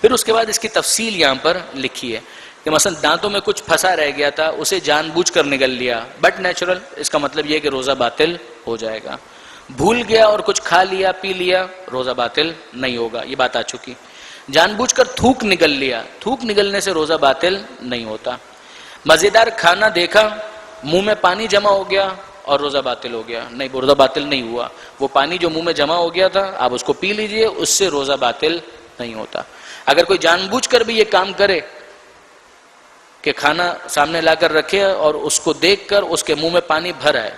پھر اس کے بعد اس کی تفصیل یہاں پر لکھی ہے کہ مثلا دانتوں میں کچھ پھنسا رہ گیا تھا، اسے جان بوجھ کر نگل لیا، بٹ نیچرل، اس کا مطلب یہ ہے کہ روزہ باطل ہو جائے گا. بھول گیا اور کچھ کھا لیا پی لیا، روزہ باطل نہیں ہوگا، یہ بات آ چکی. جان بوجھ کر تھوک نگل لیا، تھوک نگلنے سے روزہ باطل نہیں ہوتا. مزیدار کھانا دیکھا، منہ میں پانی جمع ہو گیا اور روزہ باطل ہو گیا، نہیں، روزہ باطل نہیں ہوا. وہ پانی جو منہ میں جمع ہو گیا تھا آپ اس کو پی لیجئے، اس سے روزہ باطل نہیں ہوتا. اگر کوئی جان بوجھ کر بھی یہ کام کرے کہ کھانا سامنے لا کر رکھے اور اس کو دیکھ کر اس کے منہ میں پانی بھر آئے،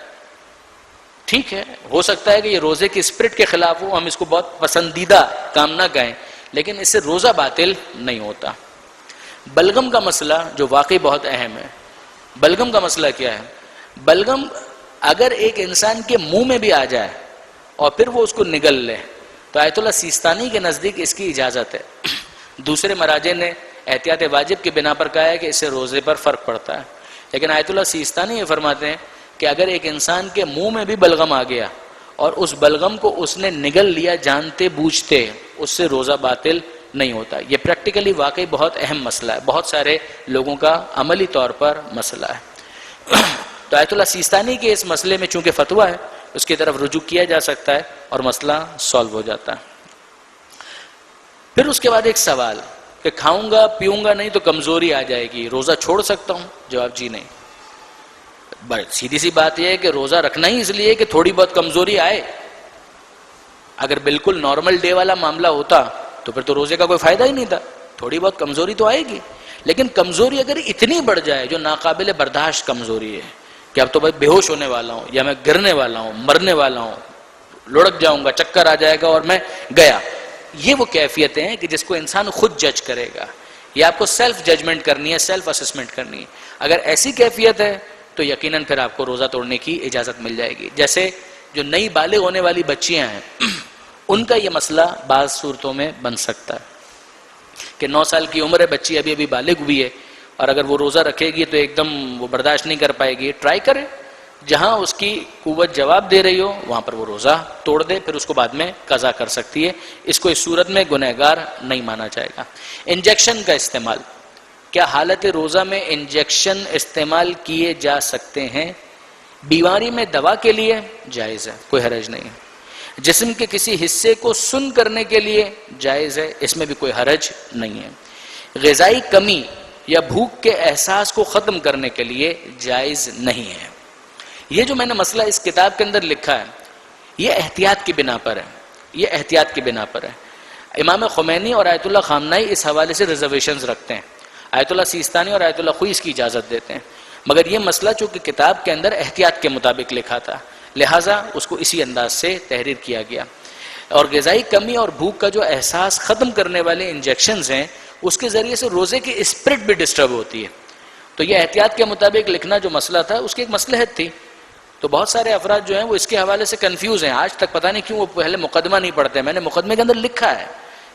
ٹھیک ہے، ہو سکتا ہے کہ یہ روزے کی اسپرٹ کے خلاف ہو، ہم اس کو بہت پسندیدہ کام نہ کہیں، لیکن اس سے روزہ باطل نہیں ہوتا. بلغم کا مسئلہ جو واقعی بہت اہم ہے. بلغم کا مسئلہ کیا ہے؟ بلغم اگر ایک انسان کے منہ میں بھی آ جائے اور پھر وہ اس کو نگل لے تو آیت اللہ سیستانی کے نزدیک اس کی اجازت ہے. دوسرے مراجع نے احتیاط واجب کی بنا پر کہا ہے کہ اس سے روزے پر فرق پڑتا ہے، لیکن آیت اللہ سیستانی یہ فرماتے ہیں کہ اگر ایک انسان کے منہ میں بھی بلغم آ گیا اور اس بلغم کو اس نے نگل لیا جانتے بوجھتے، اس سے روزہ باطل نہیں ہوتا. یہ پریکٹیکلی واقعی بہت اہم مسئلہ ہے، بہت سارے لوگوں کا عملی طور پر مسئلہ ہے. تو آیت اللہ سیستانی کے اس مسئلے میں چونکہ فتویٰ ہے اس کی طرف رجوع کیا جا سکتا ہے اور مسئلہ سالو ہو جاتا ہے. پھر اس کے بعد ایک سوال کہ کھاؤں گا پیوں گا نہیں تو کمزوری آ جائے گی، روزہ چھوڑ سکتا ہوں؟ جواب جی نہیں. سیدھی سی بات یہ ہے کہ روزہ رکھنا ہی اس لیے کہ تھوڑی بہت کمزوری آئے. اگر بالکل نارمل ڈے والا معاملہ ہوتا تو پھر تو روزے کا کوئی فائدہ ہی نہیں تھا. تھوڑی بہت کمزوری تو آئے گی، لیکن کمزوری اگر اتنی بڑھ جائے جو ناقابل برداشت کمزوری ہے کہ اب تو بھائی بے ہوش ہونے والا ہوں یا میں گرنے والا ہوں، مرنے والا ہوں، لڑک جاؤں گا، چکر آ جائے گا اور میں گیا، یہ وہ کیفیتیں ہیں کہ جس کو انسان خود جج کرے گا. یہ آپ کو سیلف ججمنٹ کرنی ہے، سیلف اسسمنٹ کرنی ہے. اگر ایسی کیفیت ہے تو یقیناً پھر آپ کو روزہ توڑنے کی اجازت مل جائے گی. جیسے جو نئی بالغ ہونے والی بچیاں ہیں ان کا یہ مسئلہ بعض صورتوں میں بن سکتا ہے کہ 9 سال کی عمر ہے، بچی ابھی بالغ ہوئی ہے، اور اگر وہ روزہ رکھے گی تو ایک دم وہ برداشت نہیں کر پائے گی. ٹرائی کرے، جہاں اس کی قوت جواب دے رہی ہو وہاں پر وہ روزہ توڑ دے، پھر اس کو بعد میں قضا کر سکتی ہے. اس کو اس صورت میں گنہگار نہیں مانا جائے گا. انجیکشن کا استعمال، کیا حالت روزہ میں انجیکشن استعمال کیے جا سکتے ہیں؟ بیماری میں دوا کے لیے جائز ہے، کوئی حرج نہیں ہے. جسم کے کسی حصے کو سن کرنے کے لیے جائز ہے، اس میں بھی کوئی حرج نہیں ہے. غذائی کمی یا بھوک کے احساس کو ختم کرنے کے لیے جائز نہیں ہے. یہ جو میں نے مسئلہ اس کتاب کے اندر لکھا ہے یہ احتیاط کی بنا پر ہے، یہ احتیاط کی بنا پر ہے. امام خمینی اور آیت اللہ خامنائی اس حوالے سے ریزرویشنز رکھتے ہیں، آیت اللہ سیستانی اور آیت اللہ خوئی اس کی اجازت دیتے ہیں، مگر یہ مسئلہ چونکہ کتاب کے اندر احتیاط کے مطابق لکھا تھا لہٰذا اس کو اسی انداز سے تحریر کیا گیا. اور غذائی کمی اور بھوک کا جو احساس ختم کرنے والے انجیکشنز ہیں اس کے ذریعے سے روزے کی اسپرٹ بھی ڈسٹرب ہوتی ہے. تو یہ احتیاط کے مطابق لکھنا جو مسئلہ تھا اس کی ایک مصلحت تھی. تو بہت سارے افراد جو ہیں وہ اس کے حوالے سے کنفیوز ہیں، آج تک پتہ نہیں کیوں وہ پہلے مقدمہ نہیں پڑھتے. میں نے مقدمے کے اندر لکھا ہے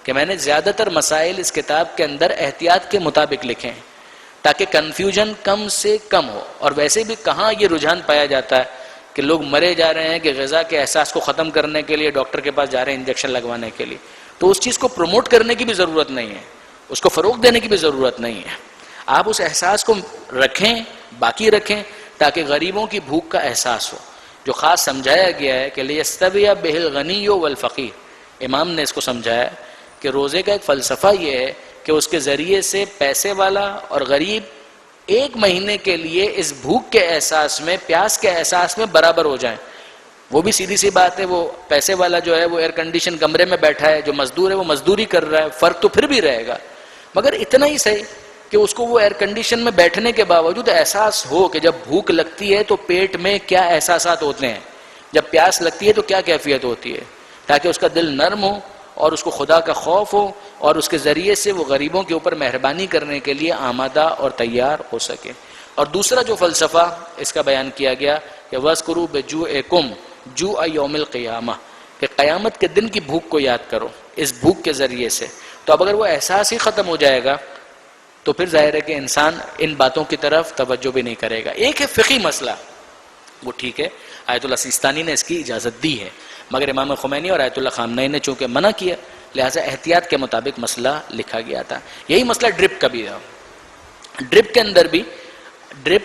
کہ میں نے زیادہ تر مسائل اس کتاب کے اندر احتیاط کے مطابق لکھے ہیں تاکہ کنفیوژن کم سے کم ہو. اور ویسے بھی کہاں یہ رجحان پایا جاتا ہے کہ لوگ مرے جا رہے ہیں کہ غذا کے احساس کو ختم کرنے کے لیے ڈاکٹر کے پاس جا رہے ہیں انجیکشن لگوانے کے لیے. تو اس چیز کو پروموٹ کرنے کی بھی ضرورت نہیں ہے، اس کو فروغ دینے کی بھی ضرورت نہیں ہے. آپ اس احساس کو رکھیں، باقی رکھیں تاکہ غریبوں کی بھوک کا احساس ہو. جو خاص سمجھایا گیا ہے کہ لیستوی بہ الغنی والفقیر، امام نے اس کو سمجھایا کہ روزے کا ایک فلسفہ یہ ہے کہ اس کے ذریعے سے پیسے والا اور غریب 1 مہینے کے لیے اس بھوک کے احساس میں، پیاس کے احساس میں برابر ہو جائیں. وہ بھی سیدھی سی بات ہے، وہ پیسے والا جو ہے وہ ایئر کنڈیشن کمرے میں بیٹھا ہے، جو مزدور ہے وہ مزدوری کر رہا ہے، فرق تو پھر بھی رہے گا، مگر اتنا ہی صحیح کہ اس کو وہ ایئر کنڈیشن میں بیٹھنے کے باوجود احساس ہو کہ جب بھوک لگتی ہے تو پیٹ میں کیا احساسات ہوتے ہیں، جب پیاس لگتی ہے تو کیا کیفیت ہوتی ہے، تاکہ اس کا دل نرم ہو اور اس کو خدا کا خوف ہو اور اس کے ذریعے سے وہ غریبوں کے اوپر مہربانی کرنے کے لیے آمادہ اور تیار ہو سکے. اور دوسرا جو فلسفہ اس کا بیان کیا گیا کہ وَاذْكُرُوا بِجُوعِكُمْ جُوعَ يَوْمِ الْقِيَامَةِ، کہ قیامت کے دن کی بھوک کو یاد کرو اس بھوک کے ذریعے سے. تو اب اگر وہ احساس ہی ختم ہو جائے گا تو پھر ظاہر ہے کہ انسان ان باتوں کی طرف توجہ بھی نہیں کرے گا. ایک ہے فقہی مسئلہ، وہ ٹھیک ہے، آیت اللہ سیستانی نے اس کی اجازت دی ہے، مگر امام خمینی اور آیت اللہ خامنائی نے چونکہ منع کیا لہٰذا احتیاط کے مطابق مسئلہ لکھا گیا تھا. یہی مسئلہ ڈرپ کا بھی تھا. ڈرپ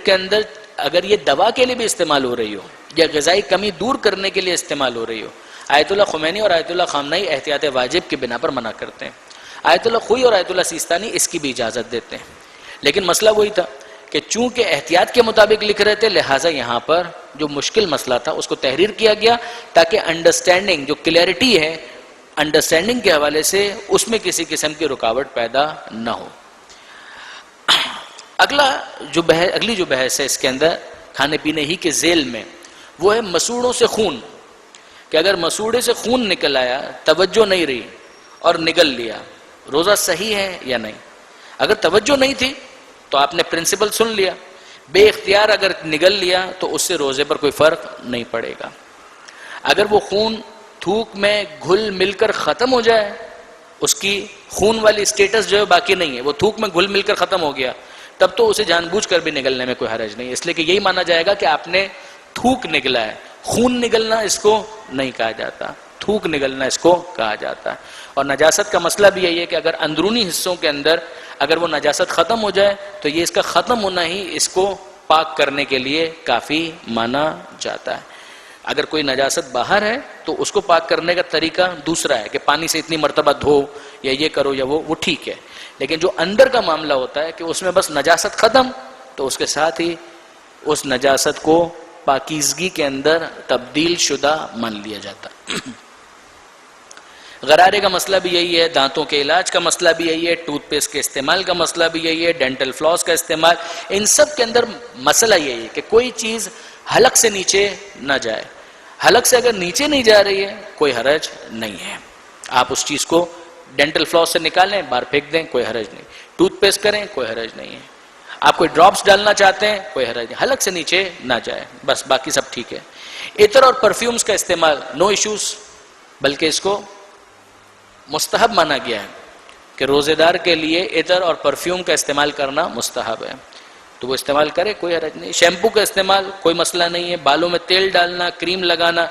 کے اندر اگر یہ دوا کے لیے بھی استعمال ہو رہی ہو یا غذائی کمی دور کرنے کے لیے استعمال ہو رہی ہو، آیت اللہ خمینی اور آیت اللہ خامنائی احتیاط واجب کی بنا پر منع کرتے ہیں. آیت اللہ خوئی اور آیت اللہ سیستانی اس کی بھی اجازت دیتے ہیں. لیکن مسئلہ وہی تھا کہ چونکہ احتیاط کے مطابق لکھ رہے تھے لہٰذا یہاں پر جو مشکل مسئلہ تھا اس کو تحریر کیا گیا تاکہ انڈرسٹینڈنگ، جو کلیئرٹی ہے انڈرسٹینڈنگ کے حوالے سے، اس میں کسی قسم کی رکاوٹ پیدا نہ ہو. اگلی جو بحث ہے اس کے اندر کھانے پینے ہی کے ذیل میں، وہ ہے مسوڑوں سے خون، کہ اگر مسوڑے سے خون نکل آیا، توجہ نہیں رہی اور نگل لیا، روزہ صحیح ہے یا نہیں؟ اگر توجہ نہیں تھی تو آپ نے پرنسپل سن لیا، بے اختیار اگر نگل لیا تو اس سے روزے پر کوئی فرق نہیں پڑے گا. اگر وہ خون تھوک میں گھل مل کر ختم ہو جائے، اس کی خون والی سٹیٹس جو ہے باقی نہیں ہے، وہ تھوک میں گھل مل کر ختم ہو گیا، تب تو اسے جان بوجھ کر بھی نگلنے میں کوئی حرج نہیں، اس لیے کہ یہی مانا جائے گا کہ آپ نے تھوک نگلا ہے. خون نگلنا اس کو نہیں کہا جاتا، تھوک نگلنا اس کو کہا جاتا ہے. اور نجاست کا مسئلہ بھی یہی ہے کہ اگر اندرونی حصوں کے اندر اگر وہ نجاست ختم ہو جائے تو یہ اس کا ختم ہونا ہی اس کو پاک کرنے کے لیے کافی مانا جاتا ہے. اگر کوئی نجاست باہر ہے تو اس کو پاک کرنے کا طریقہ دوسرا ہے کہ پانی سے اتنی مرتبہ دھو یا یہ کرو یا وہ ٹھیک ہے. لیکن جو اندر کا معاملہ ہوتا ہے کہ اس میں بس نجاست ختم, تو اس کے ساتھ ہی اس نجاست کو پاکیزگی کے اندر تبدیل شدہ مان لیا جاتا. غرارے کا مسئلہ بھی یہی ہے, دانتوں کے علاج کا مسئلہ بھی یہی ہے, ٹوتھ پیسٹ کے استعمال کا مسئلہ بھی یہی ہے, ڈینٹل فلاس کا استعمال, ان سب کے اندر مسئلہ یہی ہے کہ کوئی چیز حلق سے نیچے نہ جائے. حلق سے اگر نیچے نہیں جا رہی ہے کوئی حرج نہیں ہے, آپ اس چیز کو ڈینٹل فلاس سے نکالیں, باہر پھینک دیں, کوئی حرج نہیں. ٹوتھ پیسٹ کریں, کوئی حرج نہیں ہے. آپ کوئی ڈراپس ڈالنا چاہتے ہیں, کوئی حرج نہیں, حلق سے نیچے نہ جائے, بس باقی سب ٹھیک ہے. عطر اور پرفیومز کا استعمال نو ایشوز, بلکہ اس کو مستحب مانا گیا ہے کہ روزے دار کے لیے عطر اور پرفیوم کا استعمال کرنا مستحب ہے, تو وہ استعمال کرے, کوئی حرج نہیں. شیمپو کا استعمال کوئی مسئلہ نہیں ہے, بالوں میں تیل ڈالنا, کریم لگانا,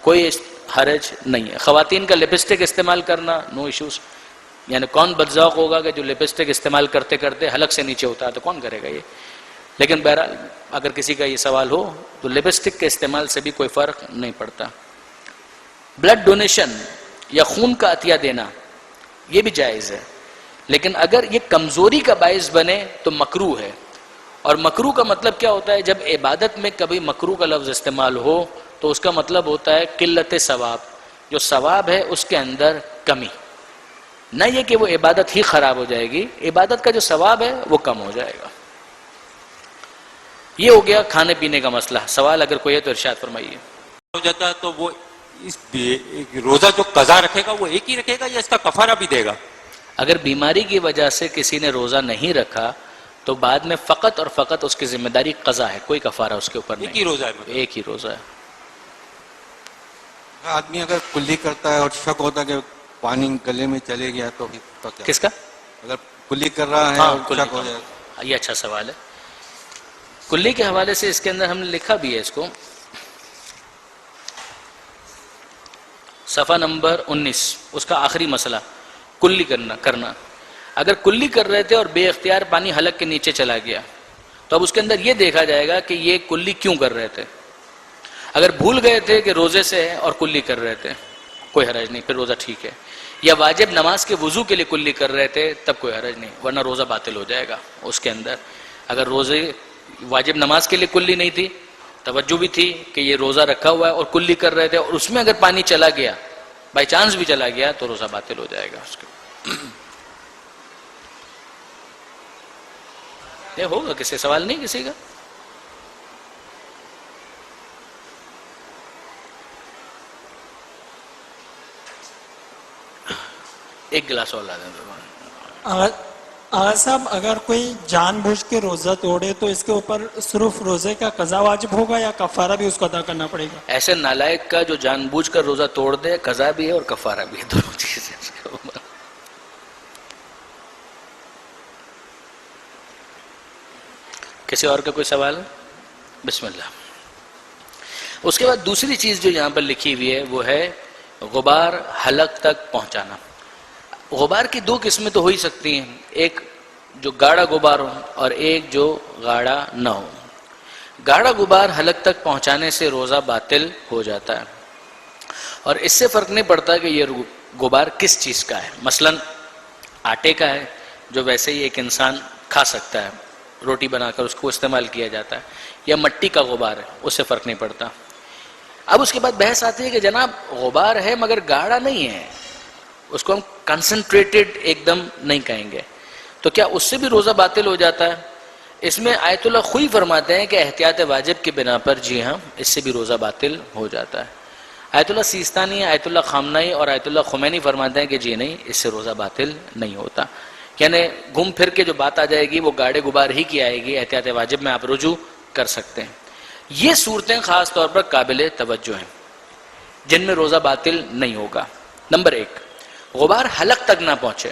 کوئی حرج نہیں ہے. خواتین کا لپسٹک استعمال کرنا نو ایشوز, یعنی کون بدذوق ہوگا کہ جو لپسٹک استعمال کرتے کرتے حلق سے نیچے ہوتا ہے, تو کون کرے گا یہ. لیکن بہرحال اگر کسی کا یہ سوال ہو تو لپسٹک کے استعمال سے بھی کوئی فرق نہیں پڑتا. بلڈ ڈونیشن یا خون کا عطیہ دینا یہ بھی جائز ہے, لیکن اگر یہ کمزوری کا باعث بنے تو مکروہ ہے. اور مکروہ کا مطلب کیا ہوتا ہے؟ جب عبادت میں کبھی مکروہ کا لفظ استعمال ہو تو اس کا مطلب ہوتا ہے قلت ثواب, جو ثواب ہے اس کے اندر کمی, نہ یہ کہ وہ عبادت ہی خراب ہو جائے گی, عبادت کا جو ثواب ہے وہ کم ہو جائے گا. یہ ہو گیا کھانے پینے کا مسئلہ. سوال اگر کوئی ہے تو ارشاد فرمائیے. ہو جاتا ہے تو وہ اس روزہ جو قضا رکھے گا وہ ایک ہی رکھے گا یا اس کا کفارہ بھی دے گا؟ اگر بیماری کی وجہ سے کسی نے روزہ نہیں رکھا تو بعد میں فقط اور فقط اس کی ذمہ داری قضا ہے, کوئی کفارہ اس کے اوپر نہیں. ایک ہی روزہ ہے, ایک ہی روزہ ہے. آدمی اگر کلی کرتا ہے اور شک ہوتا ہے کہ پانی گلے میں چلے گیا تو کیا؟ کس کا؟ اگر کلی کر رہا ہے اور شک ہو جائے. یہ اچھا سوال ہے. کلی کے حوالے سے اس کے اندر ہم نے لکھا بھی ہے اس کو, صفحہ نمبر 19, اس کا آخری مسئلہ کلی کرنا. اگر کلی کر رہے تھے اور بے اختیار پانی حلق کے نیچے چلا گیا تو اب اس کے اندر یہ دیکھا جائے گا کہ یہ کلی کیوں کر رہے تھے. اگر بھول گئے تھے کہ روزے سے ہے اور کلی کر رہے تھے, کوئی حرج نہیں, پھر روزہ ٹھیک ہے. یا واجب نماز کے وضو کے لیے کلی کر رہے تھے, تب کوئی حرج نہیں, ورنہ روزہ باطل ہو جائے گا. اس کے اندر اگر روزے واجب نماز کے لیے کلی نہیں تھی, توجہ بھی تھی کہ یہ روزہ رکھا ہوا ہے اور کلی کر رہے تھے, اور اس میں اگر پانی چلا گیا, بائی چانس بھی چلا گیا, تو روزہ باطل ہو جائے گا اس کے. یہ ہوگا کسی سوال نہیں کسی کا؟ ایک گلاس اور لا دیں. آغا صاحب, اگر کوئی جان بوجھ کے روزہ توڑے تو اس کے اوپر صرف روزے کا قضا واجب ہوگا یا کفارہ بھی اس کو ادا کرنا پڑے گا؟ ایسے نالائق کا جو جان بوجھ کر روزہ توڑ دے, قضا بھی ہے اور کفارہ بھی ہے, دونوں چیزیں اس کے اوپر. کسی اور کا کوئی سوال؟ بسم اللہ. اس کے بعد دوسری چیز جو یہاں پر لکھی ہوئی ہے وہ ہے غبار حلق تک پہنچانا. غبار کی دو قسمیں تو ہو ہی سکتی ہیں, ایک جو گاڑھا غبار ہو اور ایک جو گاڑھا نہ ہو. گاڑھا غبار حلق تک پہنچانے سے روزہ باطل ہو جاتا ہے, اور اس سے فرق نہیں پڑتا کہ یہ غبار کس چیز کا ہے. مثلا آٹے کا ہے جو ویسے ہی ایک انسان کھا سکتا ہے, روٹی بنا کر اس کو استعمال کیا جاتا ہے, یا مٹی کا غبار ہے, اس سے فرق نہیں پڑتا. اب اس کے بعد بحث آتی ہے کہ جناب غبار ہے مگر گاڑھا نہیں ہے, اس کو ہم کنسنٹریٹڈ ایک دم نہیں کہیں گے, تو کیا اس سے بھی روزہ باطل ہو جاتا ہے؟ اس میں آیت اللہ خوئی فرماتے ہیں کہ احتیاط واجب کی بنا پر جی ہاں اس سے بھی روزہ باطل ہو جاتا ہے. آیت اللہ سیستانی, آیت اللہ خامنائی اور آیت اللہ خمینی فرماتے ہیں کہ جی نہیں, اس سے روزہ باطل نہیں ہوتا. یعنی گھوم پھر کے جو بات آ جائے گی وہ گاڑے غبار ہی کی آئے گی, احتیاط واجب میں آپ رجوع کر سکتے ہیں. یہ صورتیں خاص طور پر قابل توجہ ہیں جن میں روزہ باطل نہیں ہوگا. نمبر 1, غبار حلق تک نہ پہنچے.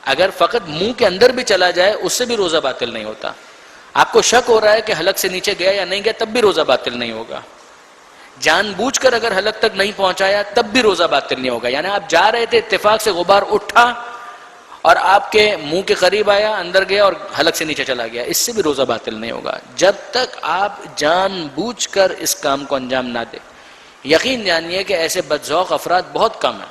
اگر فقط منہ کے اندر بھی چلا جائے اس سے بھی روزہ باطل نہیں ہوتا. آپ کو شک ہو رہا ہے کہ حلق سے نیچے گیا یا نہیں گیا, تب بھی روزہ باطل نہیں ہوگا. جان بوجھ کر اگر حلق تک نہیں پہنچایا تب بھی روزہ باطل نہیں ہوگا. یعنی آپ جا رہے تھے, اتفاق سے غبار اٹھا اور آپ کے منہ کے قریب آیا، اندر گیا اور حلق سے نیچے چلا گیا، اس سے بھی روزہ باطل نہیں ہوگا جب تک آپ جان بوجھ کر اس کام کو انجام نہ دیں۔ یقین جانیے کہ ایسے بدذوق افراد بہت کم ہیں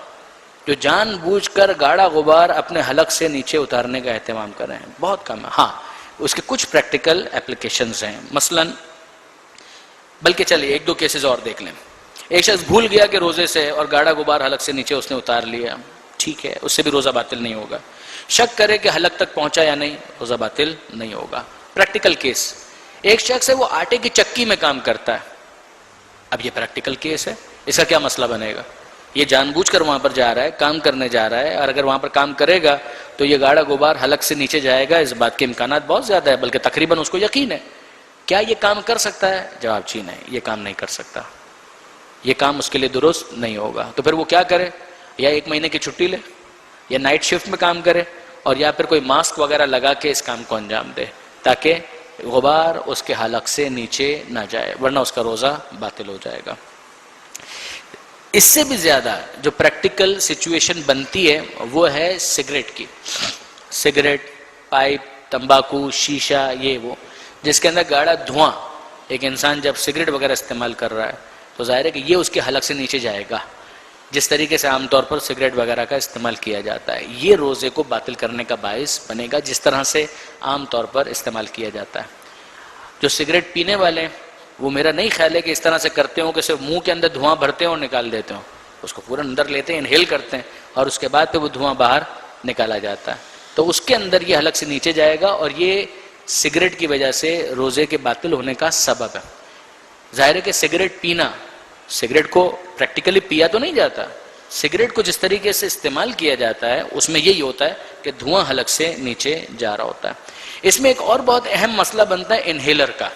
جو جان بوجھ کر گاڑا غبار اپنے حلق سے نیچے اتارنے کا اہتمام کر رہے ہیں، بہت کم ہے۔ ہاں اس کے کچھ پریکٹیکل اپلیکیشنز ہیں، مثلا بلکہ چلیے ایک دو کیسز اور دیکھ لیں۔ ایک شخص بھول گیا کہ روزے سے اور گاڑا غبار حلق سے نیچے اس نے اتار لیا، ٹھیک ہے، اس سے بھی روزہ باطل نہیں ہوگا۔ شک کرے کہ حلق تک پہنچا یا نہیں، روزہ باطل نہیں ہوگا۔ پریکٹیکل کیس، ایک شخص ہے وہ آٹے کی چکی میں کام کرتا ہے، اب یہ پریکٹیکل کیس ہے، اس کا کیا مسئلہ بنے گا؟ یہ جان بوجھ کر وہاں پر جا رہا ہے، کام کرنے جا رہا ہے، اور اگر وہاں پر کام کرے گا تو یہ گاڑا غبار حلق سے نیچے جائے گا، اس بات کے امکانات بہت زیادہ ہے، بلکہ تقریباً اس کو یقین ہے۔ کیا یہ کام کر سکتا ہے؟ جواب جی نہیں، یہ کام نہیں کر سکتا، یہ کام اس کے لیے درست نہیں ہوگا۔ تو پھر وہ کیا کرے؟ یا 1 مہینے کی چھٹی لے، یا نائٹ شفٹ میں کام کرے، اور یا پھر کوئی ماسک وغیرہ لگا کے اس کام کو انجام دے تاکہ غبار اس کے حلق سے نیچے نہ جائے، ورنہ اس کا روزہ باطل ہو جائے گا۔ اس سے بھی زیادہ جو پریکٹیکل سچویشن بنتی ہے وہ ہے سگریٹ کی، سگریٹ، پائپ، تمباکو، شیشہ، یہ وہ جس کے اندر گاڑا دھواں، ایک انسان جب سگریٹ وغیرہ استعمال کر رہا ہے تو ظاہر ہے کہ یہ اس کے حلق سے نیچے جائے گا، جس طریقے سے عام طور پر سگریٹ وغیرہ کا استعمال کیا جاتا ہے، یہ روزے کو باطل کرنے کا باعث بنے گا جس طرح سے عام طور پر استعمال کیا جاتا ہے۔ جو سگریٹ پینے والے ہیں وہ میرا نہیں خیال ہے کہ اس طرح سے کرتے ہوں کہ صرف منہ کے اندر دھواں بھرتے ہیں اور نکال دیتے ہوں، اس کو پورا اندر لیتے ہیں، انہیل کرتے ہیں، اور اس کے بعد پھر وہ دھواں باہر نکالا جاتا ہے، تو اس کے اندر یہ حلق سے نیچے جائے گا، اور یہ سگریٹ کی وجہ سے روزے کے باطل ہونے کا سبب ہے۔ ظاہر ہے کہ سگریٹ پینا، سگریٹ کو پریکٹیکلی پیا تو نہیں جاتا، سگریٹ کو جس طریقے سے استعمال کیا جاتا ہے اس میں یہی ہوتا ہے کہ دھواں حلق سے نیچے جا رہا ہوتا ہے۔ اس میں ایک اور بہت اہم مسئلہ بنتا ہے انہیلر کا،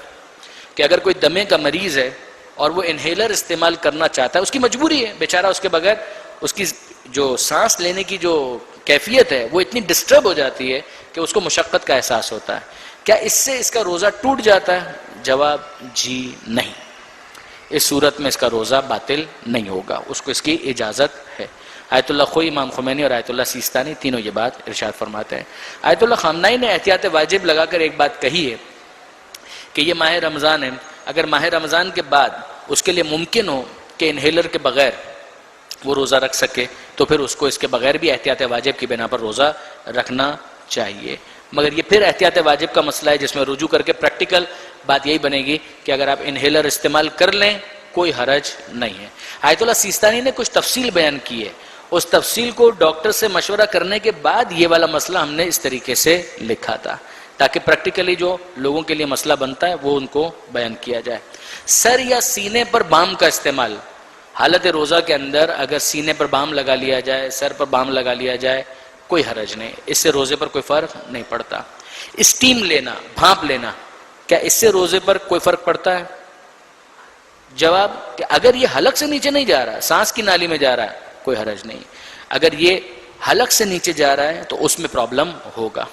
کہ اگر کوئی دمے کا مریض ہے اور وہ انہیلر استعمال کرنا چاہتا ہے، اس کی مجبوری ہے بیچارہ، اس کے بغیر اس کی جو سانس لینے کی جو کیفیت ہے وہ اتنی ڈسٹرب ہو جاتی ہے کہ اس کو مشقت کا احساس ہوتا ہے۔ کیا اس سے اس کا روزہ ٹوٹ جاتا ہے؟ جواب جی نہیں، اس صورت میں اس کا روزہ باطل نہیں ہوگا، اس کو اس کی اجازت ہے۔ آیت اللہ خوئی، امام خمینی اور آیت اللہ سیستانی تینوں یہ بات ارشاد فرماتے ہیں۔ آیت اللہ خامنائی نے احتیاط واجب لگا کر ایک بات کہی ہے کہ یہ ماہ رمضان ہے، اگر ماہ رمضان کے بعد اس کے لیے ممکن ہو کہ انہیلر کے بغیر وہ روزہ رکھ سکے تو پھر اس کو اس کے بغیر بھی احتیاط واجب کی بنا پر روزہ رکھنا چاہیے، مگر یہ پھر احتیاط واجب کا مسئلہ ہے جس میں رجوع کر کے پریکٹیکل بات یہی بنے گی کہ اگر آپ انہیلر استعمال کر لیں کوئی حرج نہیں ہے۔ آیت اللہ سیستانی نے کچھ تفصیل بیان کی ہے، اس تفصیل کو ڈاکٹر سے مشورہ کرنے کے بعد یہ والا مسئلہ ہم نے اس طریقے سے لکھا تھا تاکہ پریکٹیکلی جو لوگوں کے لیے مسئلہ بنتا ہے وہ ان کو بیان کیا جائے۔ سر یا سینے پر بام کا استعمال، حالت روزہ کے اندر اگر سینے پر بام لگا لیا جائے، سر پر بام لگا لیا جائے کوئی حرج نہیں، اس سے روزے پر کوئی فرق نہیں پڑتا۔ اسٹیم لینا، بھانپ لینا، کیا اس سے روزے پر کوئی فرق پڑتا ہے؟ جواب کہ اگر یہ حلق سے نیچے نہیں جا رہا، سانس کی نالی میں جا رہا ہے کوئی حرج نہیں، اگر یہ حلق سے نیچے جا رہا ہے تو اس میں پرابلم ہوگا۔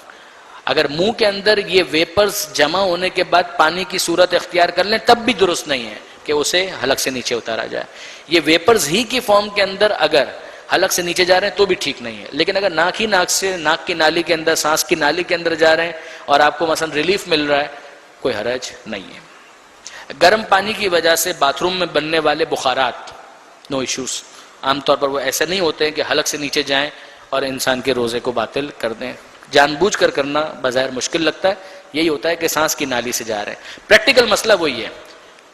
اگر منہ کے اندر یہ ویپرز جمع ہونے کے بعد پانی کی صورت اختیار کر لیں تب بھی درست نہیں ہے کہ اسے حلق سے نیچے اتارا جائے، یہ ویپرز ہی کی فارم کے اندر اگر حلق سے نیچے جا رہے ہیں تو بھی ٹھیک نہیں ہے، لیکن اگر ناک سے ناک کی نالی کے اندر، سانس کی نالی کے اندر جا رہے ہیں اور آپ کو مثلا ریلیف مل رہا ہے کوئی حرج نہیں ہے۔ گرم پانی کی وجہ سے باتھ روم میں بننے والے بخارات، نو ایشوز، عام طور پر وہ ایسے نہیں ہوتے ہیں کہ حلق سے نیچے جائیں اور انسان کے روزے کو باطل کر دیں، جان بوجھ کر کرنا بظاہر مشکل لگتا ہے، یہی ہوتا ہے کہ سانس کی نالی سے جا رہے ہیں۔ پریکٹیکل مسئلہ وہی ہے،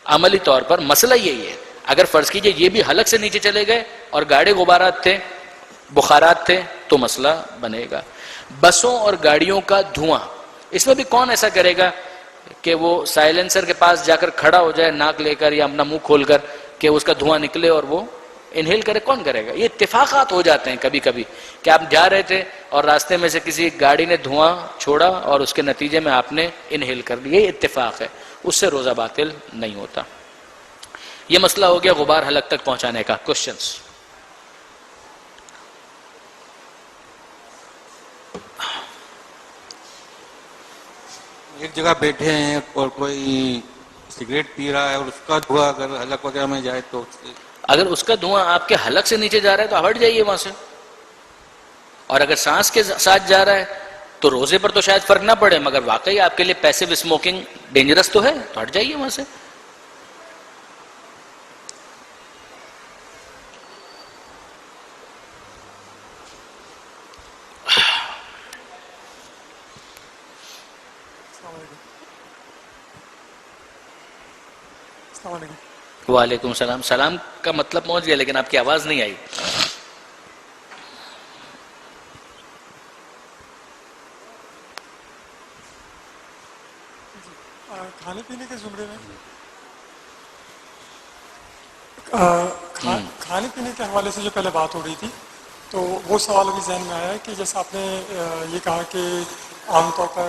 عملی طور پر مسئلہ یہی ہے، اگر فرض کیجئے یہ بھی حلق سے نیچے چلے گئے اور گاڑے غبارات تھے، بخارات تھے تو مسئلہ بنے گا۔ بسوں اور گاڑیوں کا دھواں، اس میں بھی کون ایسا کرے گا کہ وہ سائلنسر کے پاس جا کر کھڑا ہو جائے ناک لے کر یا اپنا منہ کھول کر کہ اس کا دھواں نکلے اور وہ انہیل کرے؟ کون کرے گا؟ یہ اتفاقات ہو جاتے ہیں کبھی کبھی کہ آپ جا رہے تھے اور راستے میں سے کسی گاڑی نے دھواں چھوڑا اور اس کے نتیجے میں آپ نے انہیل کر لیا، یہ اتفاق ہے، اس سے روزہ باطل نہیں ہوتا۔ یہ مسئلہ ہو گیا غبار حلق تک پہنچانے کا۔ کوشچنز؟ ایک جگہ بیٹھے ہیں اور کوئی سگریٹ پی رہا ہے اور اس کا دھواں اگر حلق وغیرہ میں جائے تو اگر اس کا دھواں آپ کے حلق سے نیچے جا رہا ہے تو ہٹ جائیے وہاں سے، اور اگر سانس کے ساتھ جا رہا ہے تو روزے پر تو شاید فرق نہ پڑے، مگر واقعی آپ کے لیے پیسیو اسموکنگ ڈینجرس تو ہے، تو ہٹ جائیے وہاں سے. وعلیکم السلام. سلام کا مطلب پہنچ گیا لیکن آپ کی آواز نہیں آئی. کھانے پینے کے زمرے میں کھانے پینے کے حوالے سے جو پہلے بات ہو رہی تھی تو وہ سوال ابھی ذہن میں آیا ہے کہ جیسے آپ نے یہ کہا کہ عام طور پر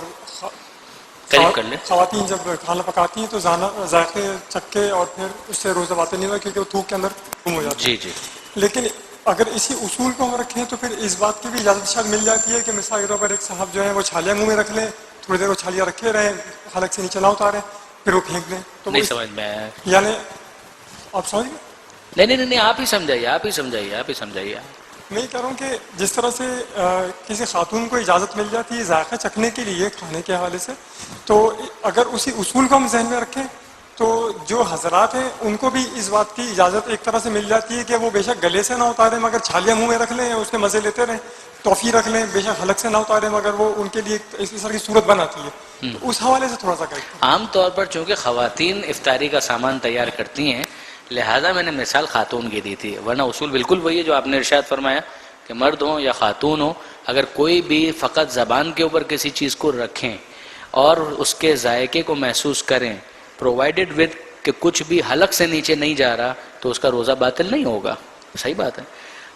خواتین جب کھانا پکاتی ہیں تو ذائقے چکے اور پھر اس سے روزہ باطل نہیں ہوا کیونکہ وہ تھوک کے اندر گم ہو جاتی ہے. جی. لیکن اگر اسی اصول کو ہم رکھیں تو پھر اس بات کی بھی اجازت شاید مل جاتی ہے کہ مثال کے طور پر ایک صاحب جو ہیں وہ چھالیاں منہ میں رکھ لیں، تھوڑی دیر وہ چھالیاں رکھے رہیں، حلق سے نیچے نہ اتاریں، پھر وہ پھینک دیں. تو نہیں سمجھ میں آیا. یعنی آپ سمجھ گئے؟ نہیں آپ ہی سمجھائیے. میں یہ کہہ رہا ہوں کہ جس طرح سے کسی خاتون کو اجازت مل جاتی ہے ذائقہ چکھنے کے لیے کھانے کے حوالے سے، تو اگر اسی اصول کو ہم ذہن میں رکھیں تو جو حضرات ہیں ان کو بھی اس بات کی اجازت ایک طرح سے مل جاتی ہے کہ وہ بے شک گلے سے نہ اتاریں مگر چھالیاں منہ میں رکھ لیں، اس کے مزے لیتے رہیں، ٹافی رکھ لیں، بے شک حلق سے نہ اتاریں مگر وہ ان کے لیے اس طرح کی صورت بناتی ہے. تو اس حوالے سے تھوڑا سا کہتے ہیں. عام طور پر چونکہ خواتین افطاری کا سامان تیار کرتی ہیں لہذا میں نے مثال خاتون کی دی تھی، ورنہ اصول بالکل وہی ہے جو آپ نے ارشاد فرمایا کہ مرد ہوں یا خاتون ہوں اگر کوئی بھی فقط زبان کے اوپر کسی چیز کو رکھیں اور اس کے ذائقے کو محسوس کریں پرووائڈڈ ود کہ کچھ بھی حلق سے نیچے نہیں جا رہا تو اس کا روزہ باطل نہیں ہوگا. صحیح بات ہے.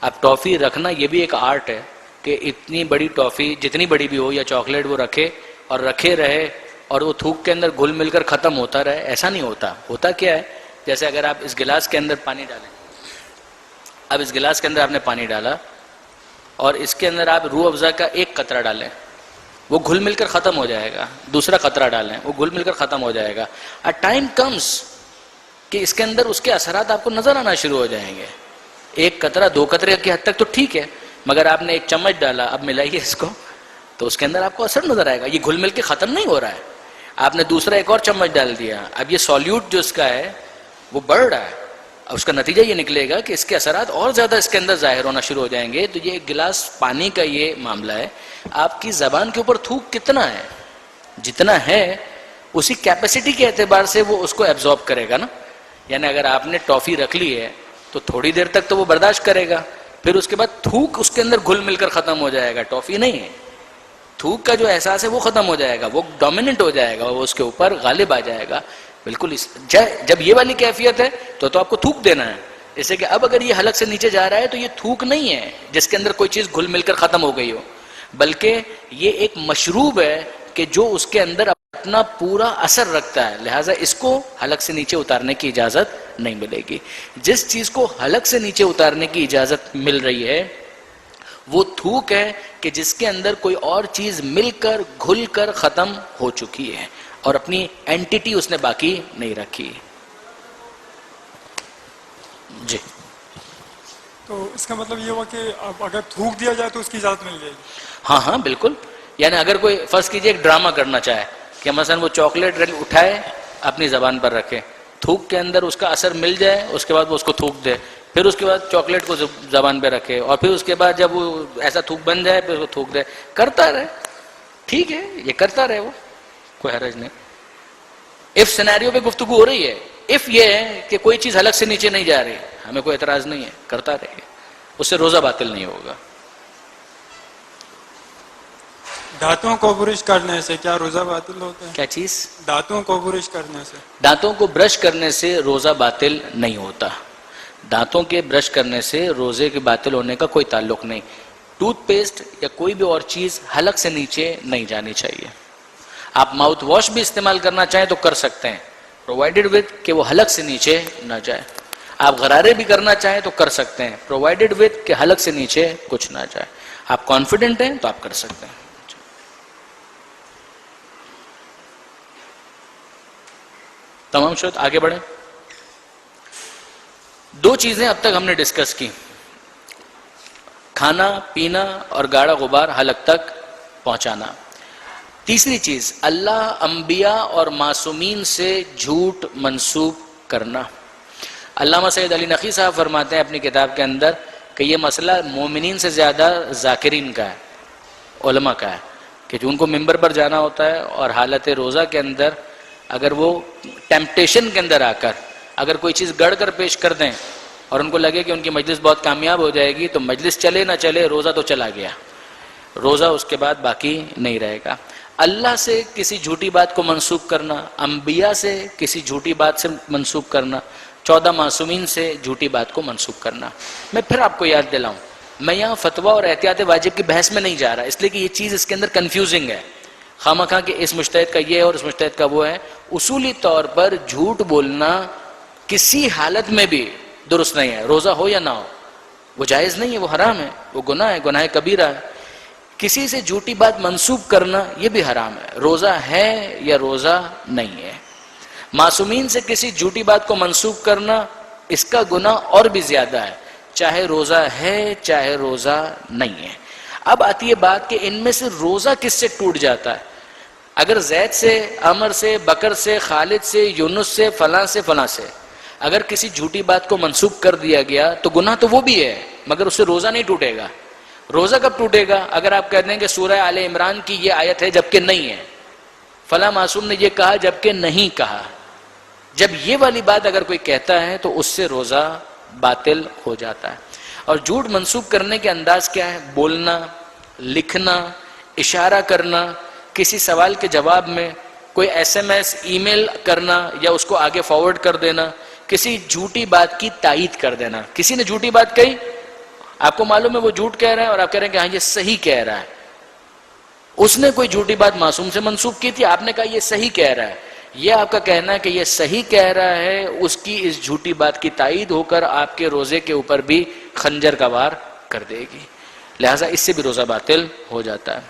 اب ٹافی رکھنا یہ بھی ایک آرٹ ہے کہ اتنی بڑی ٹافی جتنی بڑی بھی ہو یا چاکلیٹ وہ رکھے اور رکھے رہے اور وہ تھوک کے اندر گھل مل کر ختم ہوتا رہے. ایسا نہیں ہوتا. ہوتا کیا ہے، جیسے اگر آپ اس گلاس کے اندر پانی ڈالیں، اب اس گلاس کے اندر آپ نے پانی ڈالا اور اس کے اندر آپ روح افزا کا ایک قطرہ ڈالیں، وہ گھل مل کر ختم ہو جائے گا. دوسرا قطرہ ڈالیں، وہ گھل مل کر ختم ہو جائے گا. ا ٹائم کمز کہ اس کے اندر اس کے اثرات آپ کو نظر آنا شروع ہو جائیں گے. ایک قطرہ دو قطرے کی حد تک تو ٹھیک ہے، مگر آپ نے ایک چمچ ڈالا، اب ملائیے اس کو تو اس کے اندر آپ کو اثر نظر آئے گا. یہ گھل مل کے ختم نہیں ہو رہا ہے. آپ نے دوسرا ایک اور چمچ ڈال دیا، اب یہ سولیوٹ جو اس کا ہے وہ بڑھ رہا ہے. اب اس کا نتیجہ یہ نکلے گا کہ اس کے اثرات اور زیادہ اس کے اندر ظاہر ہونا شروع ہو جائیں گے. تو یہ ایک گلاس پانی کا یہ معاملہ ہے. آپ کی زبان کے اوپر تھوک کتنا ہے، جتنا ہے اسی کیپیسٹی کے اعتبار سے وہ اس کو ایبزارب کرے گا نا. یعنی اگر آپ نے ٹافی رکھ لی ہے تو تھوڑی دیر تک تو وہ برداشت کرے گا، پھر اس کے بعد تھوک اس کے اندر گھل مل کر ختم ہو جائے گا. ٹافی نہیں ہے، تھوک کا جو احساس ہے وہ ختم ہو جائے گا، وہ ڈومیننٹ ہو جائے گا، وہ اس کے اوپر غالب آ جائے گا. بالکل جب یہ والی کیفیت ہے تو آپ کو تھوک دینا ہے. جیسے کہ اب اگر یہ حلق سے نیچے جا رہا ہے تو یہ تھوک نہیں ہے جس کے اندر کوئی چیز گھل مل کر ختم ہو گئی ہو، بلکہ یہ ایک مشروب ہے کہ جو اس کے اندر اپنا پورا اثر رکھتا ہے. لہٰذا اس کو حلق سے نیچے اتارنے کی اجازت نہیں ملے گی. جس چیز کو حلق سے نیچے اتارنے کی اجازت مل رہی ہے وہ تھوک ہے کہ جس کے اندر کوئی اور چیز مل کر گھل کر ختم ہو چکی ہے اور اپنی اینٹیٹی اس نے باقی نہیں رکھی. جی. تو اس کا مطلب یہ ہوا کہ اب اگر تھوک دیا جائے تو اس کی اجازت مل جائے گی. ہاں بالکل. یعنی اگر کوئی فرض کیجئے ایک ڈرامہ کرنا چاہے کہ مثلا وہ چاکلیٹ اٹھائے اپنی زبان پر رکھے، تھوک کے اندر اس کا اثر مل جائے، اس کے بعد وہ اس کو تھوک دے، پھر اس کے بعد چاکلیٹ کو زبان پہ رکھے اور پھر اس کے بعد جب وہ ایسا تھوک بن جائے پھر اس کو تھوک دے. کرتا رہے، ٹھیک ہے، یہ کرتا رہے، وہ کوئی حرج نہیں. اف سینیریو پہ گفتگو ہو رہی ہے. اف یہ ہے کہ کوئی چیز حلق سے نیچے نہیں جا رہی، ہمیں کوئی اعتراض نہیں ہے، کرتا رہے، اس سے روزہ باطل نہیں ہوگا. دانتوں کو برش کرنے سے کیا روزہ باطل ہوتا ہے؟ کیا چیز؟ دانتوں کو برش کرنے سے. دانتوں کو برش کرنے سے روزہ باطل نہیں ہوتا. دانتوں کے برش کرنے سے روزے کے باطل ہونے کا کوئی تعلق نہیں. ٹوتھ پیسٹ یا کوئی بھی اور چیز حلق سے نیچے نہیں جانی چاہیے. آپ ماؤتھ واش بھی استعمال کرنا چاہیں تو کر سکتے ہیں، پرووائڈڈ وتھ کہ وہ حلق سے نیچے نہ جائے. آپ غرارے بھی کرنا چاہیں تو کر سکتے ہیں، پرووائڈڈ وتھ کہ حلق سے نیچے کچھ نہ جائے. آپ کانفیڈنٹ ہیں تو آپ کر سکتے ہیں. تمام شد آگے بڑھیں. دو چیزیں اب تک ہم نے ڈسکس کی. کھانا پینا اور گاڑا غبار حلق تک پہنچانا۔ تیسری چیز، اللہ انبیاء اور معصومین سے جھوٹ منسوب کرنا۔ علامہ سید علی نقی صاحب فرماتے ہیں اپنی کتاب کے اندر کہ یہ مسئلہ مومنین سے زیادہ ذاکرین کا ہے، علماء کا ہے، کہ جو ان کو ممبر پر جانا ہوتا ہے اور حالت روزہ کے اندر اگر وہ ٹیمپٹیشن کے اندر آ کر اگر کوئی چیز گڑھ کر پیش کر دیں اور ان کو لگے کہ ان کی مجلس بہت کامیاب ہو جائے گی، تو مجلس چلے نہ چلے روزہ تو چلا گیا، روزہ اس کے بعد باقی نہیں رہے گا۔ اللہ سے کسی جھوٹی بات کو منسوب کرنا، انبیاء سے کسی جھوٹی بات سے منسوب کرنا، 14 معصومین سے جھوٹی بات کو منسوب کرنا۔ میں پھر آپ کو یاد دلاؤں، میں یہاں فتویٰ اور احتیاط واجب کی بحث میں نہیں جا رہا، اس لیے کہ یہ چیز اس کے اندر کنفیوزنگ ہے، خواہ خواہ کہ اس مجتہد کا یہ ہے اور اس مجتہد کا وہ ہے۔ اصولی طور پر جھوٹ بولنا کسی حالت میں بھی درست نہیں ہے، روزہ ہو یا نہ ہو، وہ جائز نہیں ہے، وہ حرام ہے، وہ گناہ ہے، گناہ کبیرہ ہے۔ کسی سے جھوٹی بات منسوب کرنا یہ بھی حرام ہے، روزہ ہے یا روزہ نہیں ہے۔ معصومین سے کسی جھوٹی بات کو منسوب کرنا اس کا گناہ اور بھی زیادہ ہے، چاہے روزہ ہے چاہے روزہ نہیں ہے۔ اب آتی ہے بات کہ ان میں سے روزہ کس سے ٹوٹ جاتا ہے؟ اگر زید سے، عمر سے، بکر سے، خالد سے، یونس سے، فلاں سے فلاں سے اگر کسی جھوٹی بات کو منسوب کر دیا گیا تو گناہ تو وہ بھی ہے، مگر اس سے روزہ نہیں ٹوٹے گا۔ روزہ کب ٹوٹے گا؟ اگر آپ کہتے ہیں کہ سورہ آل عمران کی یہ آیت ہے جبکہ نہیں ہے، فلاں معصوم نے یہ کہا جبکہ نہیں کہا، جب یہ والی بات اگر کوئی کہتا ہے تو اس سے روزہ باطل ہو جاتا ہے۔ اور جھوٹ منسوب کرنے کے انداز کیا ہے؟ بولنا، لکھنا، اشارہ کرنا، کسی سوال کے جواب میں کوئی ایس ایم ایس، ای میل کرنا یا اس کو آگے فارورڈ کر دینا، کسی جھوٹی بات کی تائید کر دینا۔ کسی نے جھوٹی بات کہی، آپ کو معلوم ہے وہ جھوٹ کہہ رہا ہے اور آپ کہہ رہے ہیں کہ ہاں یہ صحیح کہہ رہا ہے۔ اس نے کوئی جھوٹی بات معصوم سے منسوب کی تھی، آپ نے کہا یہ صحیح کہہ رہا ہے، یہ آپ کا کہنا ہے کہ یہ صحیح کہہ رہا ہے، اس کی اس جھوٹی بات کی تائید ہو کر آپ کے روزے کے اوپر بھی خنجر کا وار کر دے گی، لہٰذا اس سے بھی روزہ باطل ہو جاتا ہے۔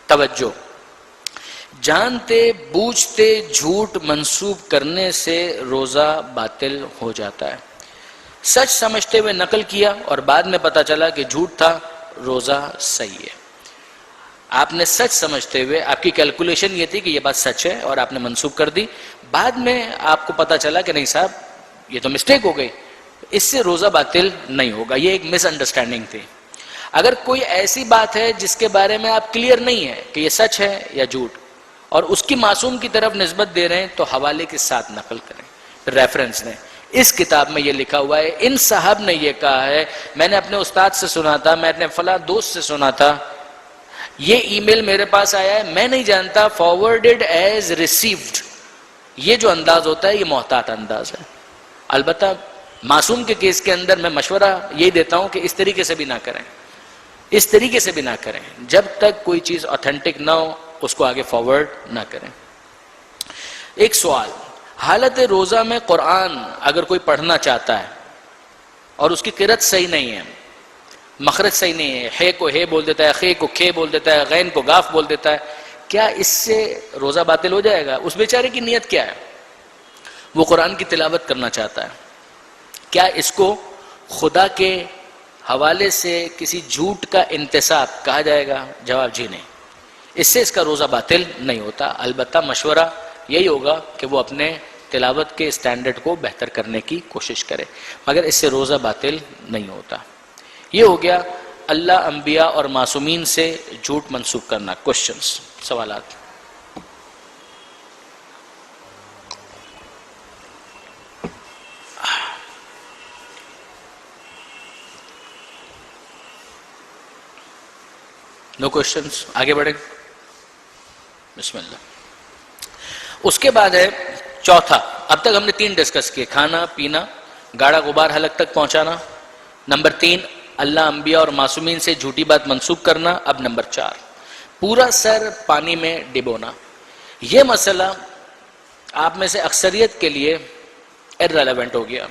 توجہ، جانتے بوجھتے جھوٹ منسوب کرنے سے روزہ باطل ہو جاتا ہے۔ سچ سمجھتے ہوئے نقل کیا اور بعد میں پتا چلا کہ جھوٹ تھا، روزہ صحیح ہے۔ آپ نے سچ سمجھتے ہوئے، آپ کی کیلکولیشن یہ تھی کہ یہ بات سچ ہے اور آپ نے منسوب کر دی، بعد میں آپ کو پتا چلا کہ نہیں صاحب یہ تو مسٹیک ہو گئی، اس سے روزہ باطل نہیں ہوگا، یہ ایک مس انڈرسٹینڈنگ تھی۔ اگر کوئی ایسی بات ہے جس کے بارے میں آپ کلیئر نہیں ہے کہ یہ سچ ہے یا جھوٹ اور اس کی معصوم کی طرف نسبت دے رہے ہیں تو حوالے کے ساتھ نقل کریں، ریفرنس نے اس کتاب میں یہ لکھا ہوا ہے، ان صاحب نے یہ کہا ہے، میں نے اپنے استاد سے سنا تھا، میں نے فلاں دوست سے سنا تھا، یہ ای میل میرے پاس آیا ہے، میں نہیں جانتا، فارورڈڈ ایز ریسیوڈ، یہ جو انداز ہوتا ہے یہ محتاط انداز ہے۔ البتہ معصوم کے کیس کے اندر میں مشورہ یہی دیتا ہوں کہ اس طریقے سے بھی نہ کریں، اس طریقے سے بھی نہ کریں، جب تک کوئی چیز اوتھینٹک نہ ہو اس کو آگے فارورڈ نہ کریں۔ ایک سوال، حالت روزہ میں قرآن اگر کوئی پڑھنا چاہتا ہے اور اس کی قرأت صحیح نہیں ہے، مخرج صحیح نہیں ہے، ہے کو ہے بول دیتا ہے، خے کو کھے بول دیتا ہے، غین کو گاف بول دیتا ہے، کیا اس سے روزہ باطل ہو جائے گا؟ اس بیچارے کی نیت کیا ہے؟ وہ قرآن کی تلاوت کرنا چاہتا ہے، کیا اس کو خدا کے حوالے سے کسی جھوٹ کا انتساب کہا جائے گا؟ جواب جی نہیں، اس سے اس کا روزہ باطل نہیں ہوتا۔ البتہ مشورہ یہی ہوگا کہ وہ اپنے تلاوت کے اسٹینڈرڈ کو بہتر کرنے کی کوشش کرے، مگر اس سے روزہ باطل نہیں ہوتا۔ یہ ہو گیا اللہ، انبیاء اور معصومین سے جھوٹ منسوب کرنا۔ کوشچنز، سوالات؟ نو کوشچنز، آگے بڑھیں، بسم اللہ۔ اس کے بعد ہے چوتھا، اب تک ہم نے 3 ڈسکس کیے، کھانا پینا، گاڑا غبار حلق تک پہنچانا، نمبر 3 اللہ، انبیاء اور معصومین سے جھوٹی بات منسوب کرنا، اب نمبر 4 پورا سر پانی میں ڈبونا۔ یہ مسئلہ آپ میں سے اکثریت کے لیے irrelevant ہو گیا،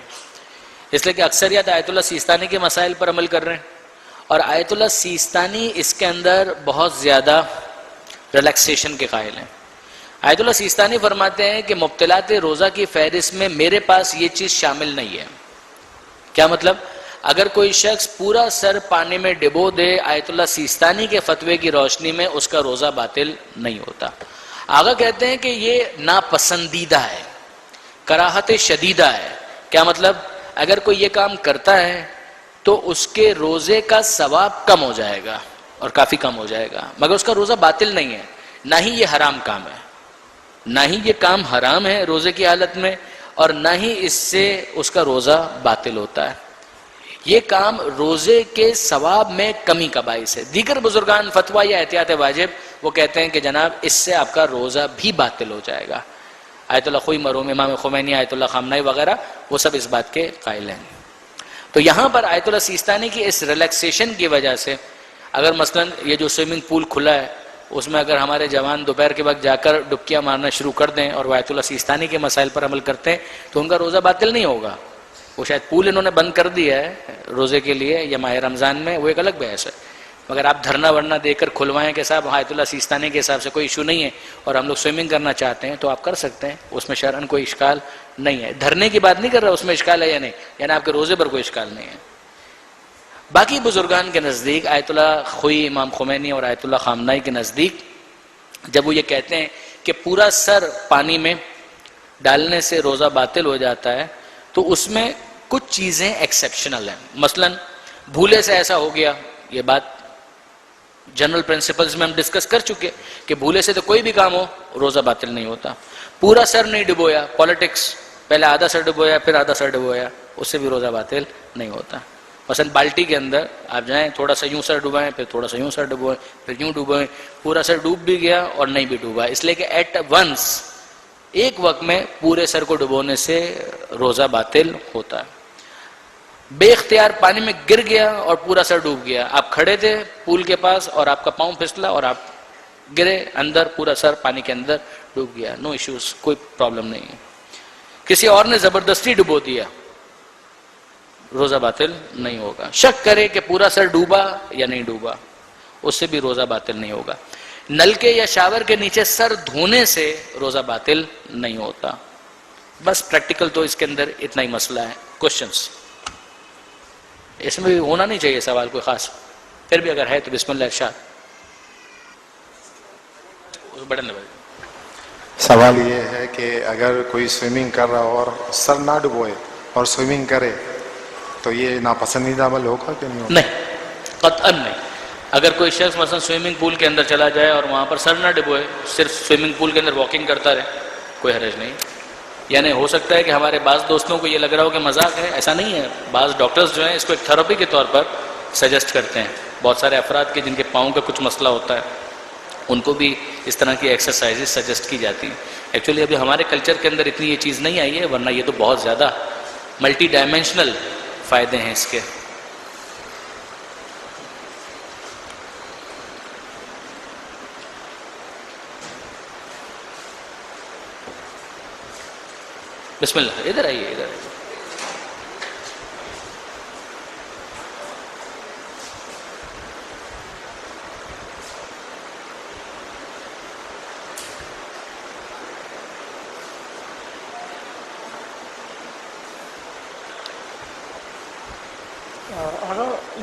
اس لیے کہ اکثریت آیت اللہ سیستانی کے مسائل پر عمل کر رہے ہیں، اور آیت اللہ سیستانی اس کے اندر بہت زیادہ ریلیکسیشن کے قائل ہیں۔ آیت اللہ سیستانی فرماتے ہیں کہ مبتلات روزہ کی فہرست میں میرے پاس یہ چیز شامل نہیں ہے۔ کیا مطلب؟ اگر کوئی شخص پورا سر پانی میں ڈبو دے آیت اللہ سیستانی کے فتوے کی روشنی میں، اس کا روزہ باطل نہیں ہوتا۔ آگا کہتے ہیں کہ یہ ناپسندیدہ ہے، کراہت شدیدہ ہے۔ کیا مطلب؟ اگر کوئی یہ کام کرتا ہے تو اس کے روزے کا ثواب کم ہو جائے گا اور کافی کم ہو جائے گا، مگر اس کا روزہ باطل نہیں ہے، نہ ہی یہ حرام کام ہے، نہ ہی یہ کام حرام ہے روزے کی حالت میں، اور نہ ہی اس سے اس کا روزہ باطل ہوتا ہے۔ یہ کام روزے کے ثواب میں کمی کا باعث ہے۔ دیگر بزرگان فتویٰ یا احتیاط واجب وہ کہتے ہیں کہ جناب اس سے آپ کا روزہ بھی باطل ہو جائے گا۔ آیت اللہ خوئی مرحوم امام خمینی، آیت اللہ خامنائی وغیرہ وہ سب اس بات کے قائل ہیں۔ تو یہاں پر آیت اللہ سیستانی کی اس ریلیکسیشن کی وجہ سے اگر مثلا یہ جو سوئمنگ پول کھلا ہے اس میں اگر ہمارے جوان دوپہر کے وقت جا کر ڈبکیاں مارنا شروع کر دیں اور وہ آیت اللہ سیستانی کے مسائل پر عمل کرتے ہیں تو ان کا روزہ باطل نہیں ہوگا۔ وہ شاید پول انہوں نے بند کر دیا ہے روزے کے لیے یا ماہ رمضان میں، وہ ایک الگ بحث ہے، مگر آپ دھرنا ورنا دے کر کھلوائیں کہ صاحب آیت اللہ سیستانی کے حساب سے کوئی ایشو نہیں ہے اور ہم لوگ سوئمنگ کرنا چاہتے ہیں تو آپ کر سکتے ہیں، اس میں شرعاً کوئی اشکال نہیں ہے۔ دھرنے کی بات نہیں کر رہا اس میں اشکال ہے یا نہیں، یعنی آپ کے روزے پر کوئی اشکال نہیں ہے۔ باقی بزرگان کے نزدیک آیت اللہ خوئی امام خمینی اور آیت اللہ خامنائی کے نزدیک جب وہ یہ کہتے ہیں کہ پورا سر پانی میں ڈالنے سے روزہ باطل ہو جاتا ہے تو اس میں کچھ چیزیں ایکسیپشنل ہیں۔ مثلا بھولے سے ایسا ہو گیا، یہ بات جنرل پرنسپلز میں ہم ڈسکس کر چکے کہ بھولے سے تو کوئی بھی کام ہو روزہ باطل نہیں ہوتا۔ پورا سر نہیں ڈبویا، پالیٹکس، پہلے آدھا سر ڈبویا پھر آدھا سر ڈبویا، اس سے بھی روزہ باطل نہیں ہوتا۔ مثلا بالٹی کے اندر آپ جائیں تھوڑا سا یوں سر ڈبوائیں پھر تھوڑا سا یوں سر ڈبوائیں پھر یوں ڈبوائیں، پورا سر ڈوب بھی گیا اور نہیں بھی ڈوبا، اس لیے کہ ایٹ ونس ایک وقت میں پورے سر کو ڈبونے سے روزہ باطل ہوتا ہے۔ بے اختیار پانی میں گر گیا اور پورا سر ڈوب گیا، آپ کھڑے تھے پول کے پاس اور آپ کا پاؤں پھسلا اور آپ گرے اندر، پورا سر پانی کے اندر ڈوب گیا، نو ایشوز، کوئی پرابلم نہیں ہے۔ کسی اور نے زبردستی ڈبو دیا، روزہ باطل نہیں ہوگا۔ شک کرے کہ پورا سر ڈوبا یا نہیں ڈوبا، اس سے بھی روزہ باطل نہیں ہوگا۔ نلکے یا شاور کے نیچے سر دھونے سے روزہ باطل نہیں ہوتا۔ بس پریکٹیکل تو اس کے اندر اتنا ہی مسئلہ ہے۔ کوشچنس اس میں بھی ہونا نہیں چاہیے سوال کوئی خاص، پھر بھی اگر ہے تو بسم اللہ ارشاد۔ بڑھن دے بھائی۔ سوال یہ ہے کہ اگر کوئی سوئمنگ کر رہا ہو اور سر نہ ڈبوئے اور سوئمنگ کرے تو یہ ناپسندیدہ عمل ہوگا کہ نہیں ہوگا؟ نہیں، قطعاً نہیں۔ اگر کوئی شخص مثلا سوئمنگ پول کے اندر چلا جائے اور وہاں پر سر نہ ڈبوئے، صرف سوئمنگ پول کے اندر واکنگ کرتا رہے، کوئی حرج نہیں۔ یعنی ہو سکتا ہے کہ ہمارے بعض دوستوں کو یہ لگ رہا ہو کہ مذاق ہے، ایسا نہیں ہے۔ بعض ڈاکٹرز جو ہیں اس کو ایک تھراپی کے طور پر سجیسٹ کرتے ہیں۔ بہت سارے افراد کے جن کے پاؤں کا کچھ مسئلہ ہوتا ہے ان کو بھی اس طرح کی ایکسرسائزز سجیسٹ کی جاتی ہیں۔ ایکچولی ابھی ہمارے کلچر کے اندر اتنی یہ چیز نہیں آئی ہے، ورنہ یہ تو بہت زیادہ ملٹی ڈائمینشنل فائدے ہیں اس کے۔ بسم اللہ، ادھر آئیے، ادھر آئیے۔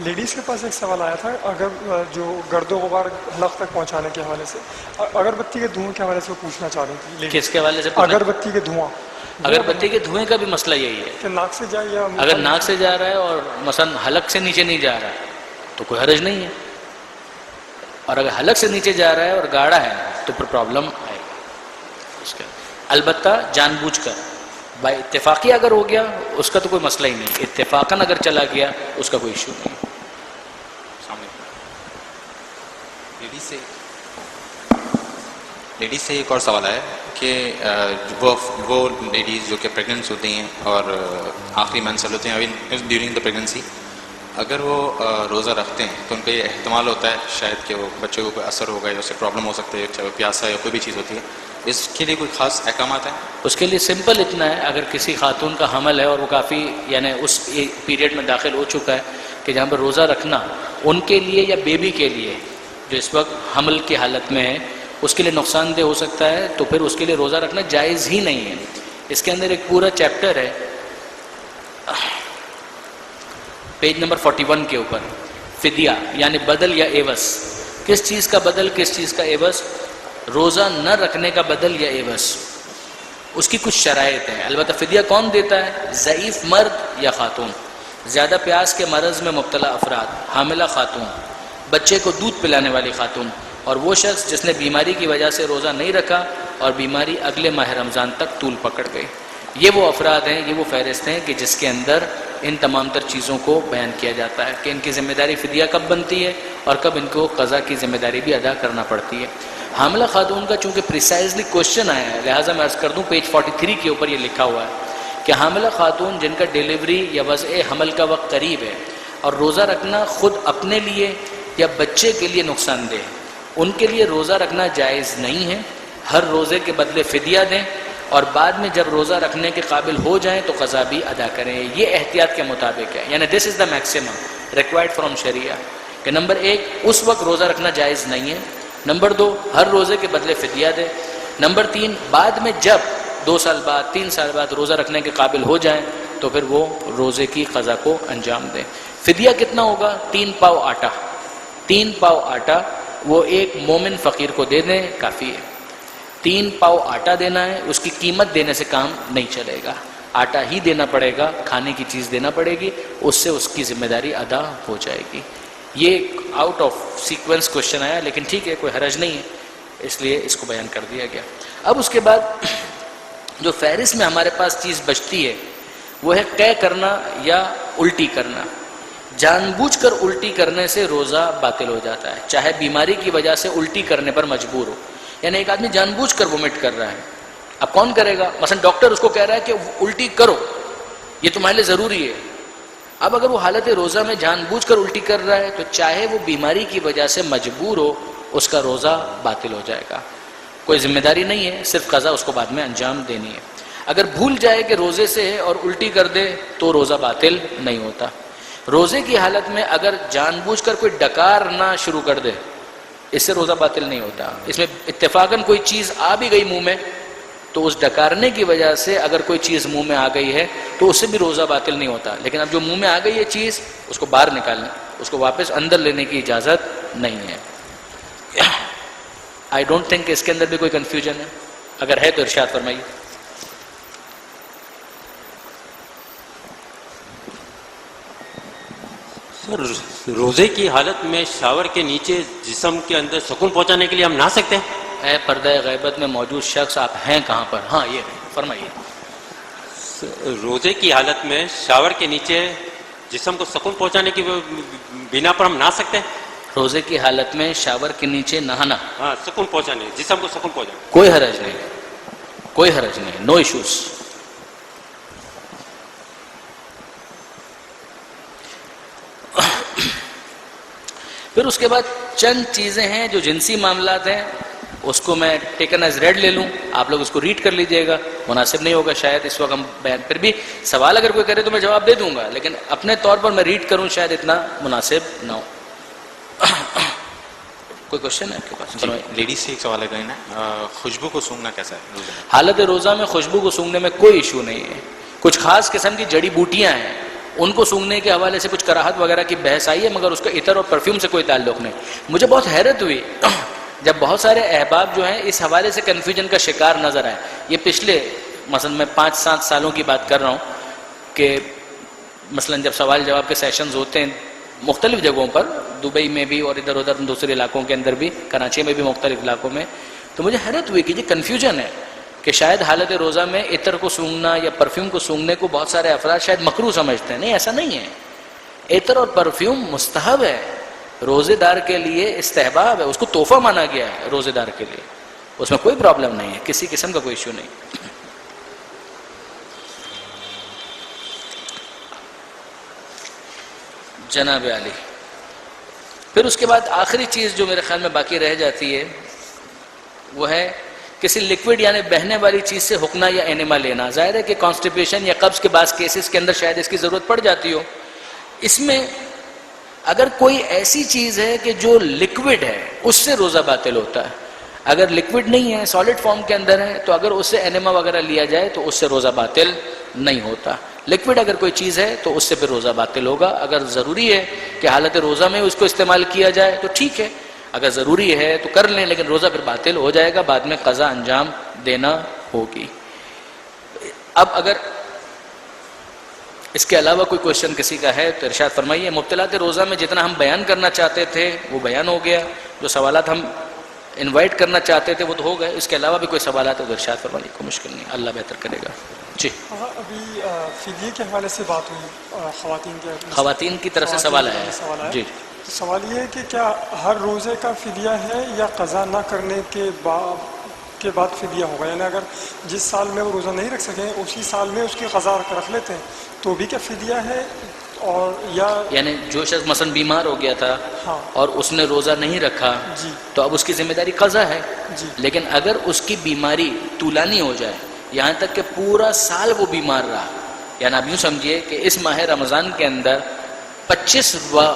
لیڈیز کے پاس ایک سوال آیا تھا، اگر جو گرد و غبار حلق تک پہنچانے کے حوالے سے، اگربتی کے دھواں کے حوالے سے وہ پوچھنا چاہ رہی تھی۔ کس کے حوالے سے؟ اگربتی کے دھواں۔ اگربتی کے دھوئیں کا بھی مسئلہ یہی ہے کہ ناک سے جائے یا اگر ناک سے جا رہا ہے اور مثلا حلق سے نیچے نہیں جا رہا ہے تو کوئی حرج نہیں ہے، اور اگر حلق سے نیچے جا رہا ہے اور گاڑھا ہے تو پھر پرابلم آئے گا اس کا۔ البتہ جان بوجھ کر بائی اتفاقی اگر ہو گیا اس کا تو کوئی مسئلہ ہی نہیں، اتفاقاً اگر چلا گیا اس کا کوئی ایشو نہیں۔ لیڈیز سے ایک اور سوال ہے کہ وہ لیڈیز جو کہ پریگننٹ ہوتی ہیں اور آخری منسل ہوتے ہیں ڈیورنگ دا پریگننسی، اگر وہ روزہ رکھتے ہیں تو ان کا یہ احتمال ہوتا ہے شاید کہ وہ بچے کو کوئی اثر ہوگا یا اس سے پرابلم ہو سکتی ہے، چاہے پیاسا یا کوئی بھی چیز ہوتی ہے، اس کے لیے کوئی خاص احکامات ہیں؟ اس کے لیے سمپل اتنا ہے، اگر کسی خاتون کا حمل ہے اور وہ کافی یعنی اس پیریڈ میں داخل ہو چکا ہے کہ جہاں پر روزہ رکھنا ان کے لیے یا بیبی کے لیے جو اس وقت حمل کی حالت میں ہے اس کے لیے نقصان دہ ہو سکتا ہے، تو پھر اس کے لیے روزہ رکھنا جائز ہی نہیں ہے۔ اس کے اندر ایک پورا چیپٹر ہے پیج نمبر 41 کے اوپر، فدیہ یعنی بدل یا عوض. کس چیز کا بدل، کس چیز کا عوض؟ روزہ نہ رکھنے کا بدل یا عوض. اس کی کچھ شرائط ہیں. البتہ فدیہ کون دیتا ہے؟ ضعیف مرد یا خاتون، زیادہ پیاس کے مرض میں مبتلا افراد، حاملہ خاتون، بچے کو دودھ پلانے والی خاتون، اور وہ شخص جس نے بیماری کی وجہ سے روزہ نہیں رکھا اور بیماری اگلے ماہ رمضان تک طول پکڑ گئی. یہ وہ افراد ہیں، یہ وہ فہرست ہیں کہ جس کے اندر ان تمام تر چیزوں کو بیان کیا جاتا ہے کہ ان کی ذمہ داری فدیہ کب بنتی ہے اور کب ان کو قضا کی ذمہ داری بھی ادا کرنا پڑتی ہے. حاملہ خاتون کا چونکہ پریسائزلی کوشچن آیا ہے، لہٰذا میں عرض کر دوں پیج 43 کے اوپر یہ لکھا ہوا ہے کہ حاملہ خاتون جن کا ڈیلیوری یا وضع حمل کا وقت قریب ہے اور روزہ رکھنا خود اپنے لیے یا بچے کے لیے نقصان دہ ہے، ان کے لیے روزہ رکھنا جائز نہیں ہے. ہر روزے کے بدلے فدیہ دیں اور بعد میں جب روزہ رکھنے کے قابل ہو جائیں تو قضا بھی ادا کریں. یہ احتیاط کے مطابق ہے، یعنی دس از دا میکسیمم ریکوائرڈ فرام شریعہ کہ نمبر 1 اس وقت روزہ رکھنا جائز نہیں ہے، نمبر 2 ہر روزے کے بدلے فدیہ دے، نمبر 3 بعد میں جب 2 سال بعد 3 سال بعد روزہ رکھنے کے قابل ہو جائیں تو پھر وہ روزے کی قضا کو انجام دیں. فدیہ کتنا ہوگا؟ 3 پاؤ آٹا. 3 پاؤ آٹا وہ ایک مومن فقیر کو دے دیں، کافی ہے. 3 پاؤ آٹا دینا ہے، اس کی قیمت دینے سے کام نہیں چلے گا، آٹا ہی دینا پڑے گا، کھانے کی چیز دینا پڑے گی، اس سے اس کی ذمہ داری ادا ہو جائے گی. یہ آؤٹ آف سیکوینس کوشچن آیا، لیکن ٹھیک ہے، کوئی حرج نہیں ہے، اس لیے اس کو بیان کر دیا گیا. اب اس کے بعد جو فہرست میں ہمارے پاس چیز بچتی ہے وہ ہے قے کرنا یا الٹی کرنا. جان بوجھ کر الٹی کرنے سے روزہ باطل ہو جاتا ہے، چاہے بیماری کی وجہ سے الٹی کرنے پر مجبور ہو. یعنی ایک آدمی جان بوجھ کر وومٹ کر رہا ہے، اب کون کرے گا؟ مثلا ڈاکٹر اس کو کہہ رہا ہے کہ الٹی کرو، یہ تمہارے لیے ضروری ہے. اب اگر وہ حالت روزہ میں جان بوجھ کر الٹی کر رہا ہے تو چاہے وہ بیماری کی وجہ سے مجبور ہو، اس کا روزہ باطل ہو جائے گا. کوئی ذمہ داری نہیں ہے، صرف قضا اس کو بعد میں انجام دینی ہے. اگر بھول جائے کہ روزے سے ہے اور الٹی کر دے تو روزہ باطل نہیں ہوتا. روزے کی حالت میں اگر جان بوجھ کر کوئی ڈکارنا شروع کر دے، اس سے روزہ باطل نہیں ہوتا. اس میں اتفاقاً کوئی چیز آ بھی گئی منہ میں تو اس ڈکارنے کی وجہ سے اگر کوئی چیز منہ میں آ گئی ہے تو اس سے بھی روزہ باطل نہیں ہوتا. لیکن اب جو منہ میں آ گئی ہے چیز، اس کو باہر نکالنا، اس کو واپس اندر لینے کی اجازت نہیں ہے. آئی ڈونٹ تھنک کہ اس کے اندر بھی کوئی کنفیوژن ہے، اگر ہے تو ارشاد فرمائیے. روزے کی حالت میں شاور کے نیچے جسم کے اندر سکون پہنچانے کے لیے ہم نہا سکتے ہیں؟ اے پردہ غیبت میں موجود شخص، آپ ہیں کہاں پر؟ ہاں یہ فرمائیے. روزے کی حالت میں شاور کے نیچے جسم کو سکون پہنچانے کی بنا پر ہم نہا سکتے ہیں؟ روزے کی حالت میں شاور کے نیچے نہانا، ہاں، سکون پہنچانے، جسم کو سکون پہنچانے، کوئی حرج نہیں، کوئی حرج نہیں، نو ایشوز. پھر اس کے بعد چند چیزیں ہیں جو جنسی معاملات ہیں، اس کو میں ٹیکن ایز ریڈ لے لوں، آپ لوگ اس کو ریڈ کر لیجئے گا. مناسب نہیں ہوگا شاید اس وقت ہم بیان، پھر بھی سوال اگر کوئی کرے تو میں جواب دے دوں گا، لیکن اپنے طور پر میں ریڈ کروں شاید اتنا مناسب نہ ہو. کوئی کوشچن ہے آپ کے پاس؟ لیڈیز سے ایک سوال ہے نا، خوشبو کو سونگھنا کیسا ہے؟ حالت روزہ میں خوشبو کو سونگھنے میں کوئی ایشو نہیں ہے. کچھ خاص قسم کی جڑی بوٹیاں ہیں، ان کو سونگھنے کے حوالے سے کچھ کراہت وغیرہ کی بحث آئی ہے، مگر اس کا عطر اور پرفیوم سے کوئی تعلق نہیں. مجھے بہت حیرت ہوئی جب بہت سارے احباب جو ہیں اس حوالے سے کنفیوژن کا شکار نظر آئے. یہ پچھلے مثلا میں 5-7 سالوں کی بات کر رہا ہوں کہ مثلا جب سوال جواب کے سیشنز ہوتے ہیں مختلف جگہوں پر، دبئی میں بھی اور ادھر ادھر دوسرے علاقوں کے اندر بھی، کراچی میں بھی مختلف علاقوں میں، تو مجھے حیرت ہوئی کہ یہ کنفیوژن ہے کہ شاید حالت روزہ میں عطر کو سونگھنا یا پرفیوم کو سونگھنے کو بہت سارے افراد شاید مکروہ سمجھتے ہیں. نہیں، ایسا نہیں ہے. عطر اور پرفیوم مستحب ہے، روزے دار کے لیے استحباب ہے، اس کو تحفہ مانا گیا ہے روزے دار کے لیے، اس میں کوئی پرابلم نہیں ہے، کسی قسم کا کوئی ایشو نہیں. جناب علی. پھر اس کے بعد آخری چیز جو میرے خیال میں باقی رہ جاتی ہے وہ ہے کسی لکوڈ یعنی بہنے والی چیز سے حقنہ یا اینما لینا. ظاہر ہے کہ کانسٹیپیشن یا قبض کے بعض کیسز کے اندر شاید اس کی ضرورت پڑ جاتی ہو. اس میں اگر کوئی ایسی چیز ہے کہ جو لکوڈ ہے اس سے روزہ باطل ہوتا ہے، اگر لکوڈ نہیں ہے، سالڈ فارم کے اندر ہے، تو اگر اس سے اینما وغیرہ لیا جائے تو اس سے روزہ باطل نہیں ہوتا. لکوڈ اگر کوئی چیز ہے تو اس سے پھر روزہ باطل ہوگا. اگر ضروری ہے کہ حالت روزہ میں اس کو استعمال کیا جائے تو ٹھیک ہے، اگر ضروری ہے تو کر لیں، لیکن روزہ پھر باطل ہو جائے گا، بعد میں قضا انجام دینا ہوگی. اب اگر اس کے علاوہ کوئی کوشچن کسی کا ہے تو ارشاد فرمائیے. مبطلات روزہ میں جتنا ہم بیان کرنا چاہتے تھے وہ بیان ہو گیا، جو سوالات ہم انوائٹ کرنا چاہتے تھے وہ تو ہو گئے. اس کے علاوہ بھی کوئی سوالات ہے تو ارشاد فرمائیے، کوئی مشکل نہیں، اللہ بہتر کرے گا. جی ابھی فدیے کے حوالے سے بات ہوئی خواتین کی طرف سے سوال ہے. جی سوال یہ ہے کہ کیا ہر روزے کا فدیہ ہے یا قضا نہ کرنے کے بعد فدیہ ہوگا؟ یعنی اگر جس سال میں وہ روزہ نہیں رکھ سکیں اسی سال میں اس کی قضا رکھ لیتے ہیں تو بھی کیا فدیہ ہے؟ اور یا یعنی جو شخص مثلا بیمار ہو گیا تھا اور اس نے روزہ نہیں رکھا تو اب اس کی ذمہ داری قضا ہے. لیکن اگر اس کی بیماری طولانی ہو جائے یہاں تک کہ پورا سال وہ بیمار رہا، یعنی آپ یوں سمجھیے کہ اس ماہ رمضان کے اندر 25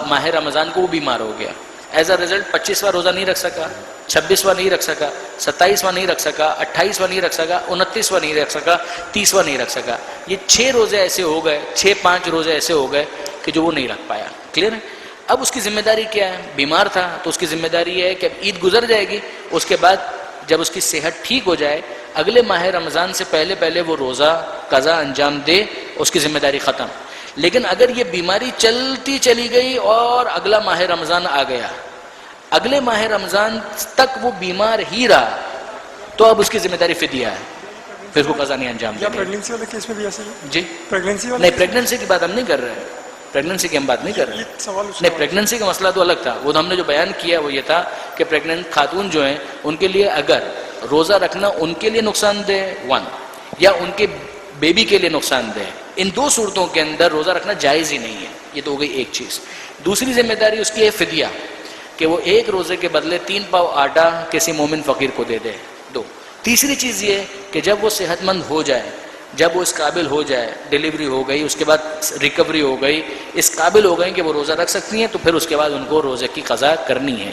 ماہ رمضان کو وہ بیمار ہو گیا، ایز اے رزلٹ 25واں روزہ نہیں رکھ سکا، 26واں نہیں رکھ سکا، 27واں نہیں رکھ سکا، 28واں نہیں رکھ سکا، 29واں نہیں رکھ سکا، 30واں نہیں رکھ سکا. یہ 6 روزے ایسے ہو گئے، 5 روزے ایسے ہو گئے کہ جو وہ نہیں رکھ پایا. کلیئر ہے؟ اب اس کی ذمہ داری کیا ہے؟ بیمار تھا تو اس کی ذمہ داری یہ ہے کہ اب عید گزر جائے گی، اس کے بعد جب اس کی صحت ٹھیک ہو جائے اگلے ماہ رمضان سے پہلے وہ روزہ قضا انجام دے، اس کی ذمہ داری ختم. لیکن اگر یہ بیماری چلتی چلی گئی اور اگلا ماہ رمضان آ گیا، اگلے ماہ رمضان تک وہ بیمار ہی رہا تو اب اس کی ذمہ داری فدیہ ہے، پھر اس کو قضا نہیں انجام دے. پریگننسی والے کیس میں بھی ایسے ہی؟ جی پریگننسی والے نہیں، پریگننسی کی بات ہم نہیں کر رہے ہیں، پریگننسی کی ہم بات نہیں کر رہے ہیں. نہیں، پریگننسی کا مسئلہ تو الگ تھا، وہ ہم نے جو بیان کیا وہ یہ تھا کہ پریگننٹ خاتون جو ہیں ان کے لیے اگر روزہ رکھنا ان کے لیے نقصان دہ 1 یا ان کے بیبی کے لیے نقصان دہ، ان 2 صورتوں کے اندر روزہ رکھنا جائز ہی نہیں ہے. یہ تو ہو گئی ایک چیز. دوسری ذمہ داری اس کی ہے فدیہ، کہ وہ 1 روزے کے بدلے 3 پاؤ آٹا کسی مومن فقیر کو دے دے. 2. تیسری چیز یہ کہ جب وہ صحت مند ہو جائے، جب وہ اس قابل ہو جائے، ڈیلیوری ہو گئی، اس کے بعد ریکوری ہو گئی، اس قابل ہو گئی کہ وہ روزہ رکھ سکتی ہیں، تو پھر اس کے بعد ان کو روزے کی قضا کرنی ہے.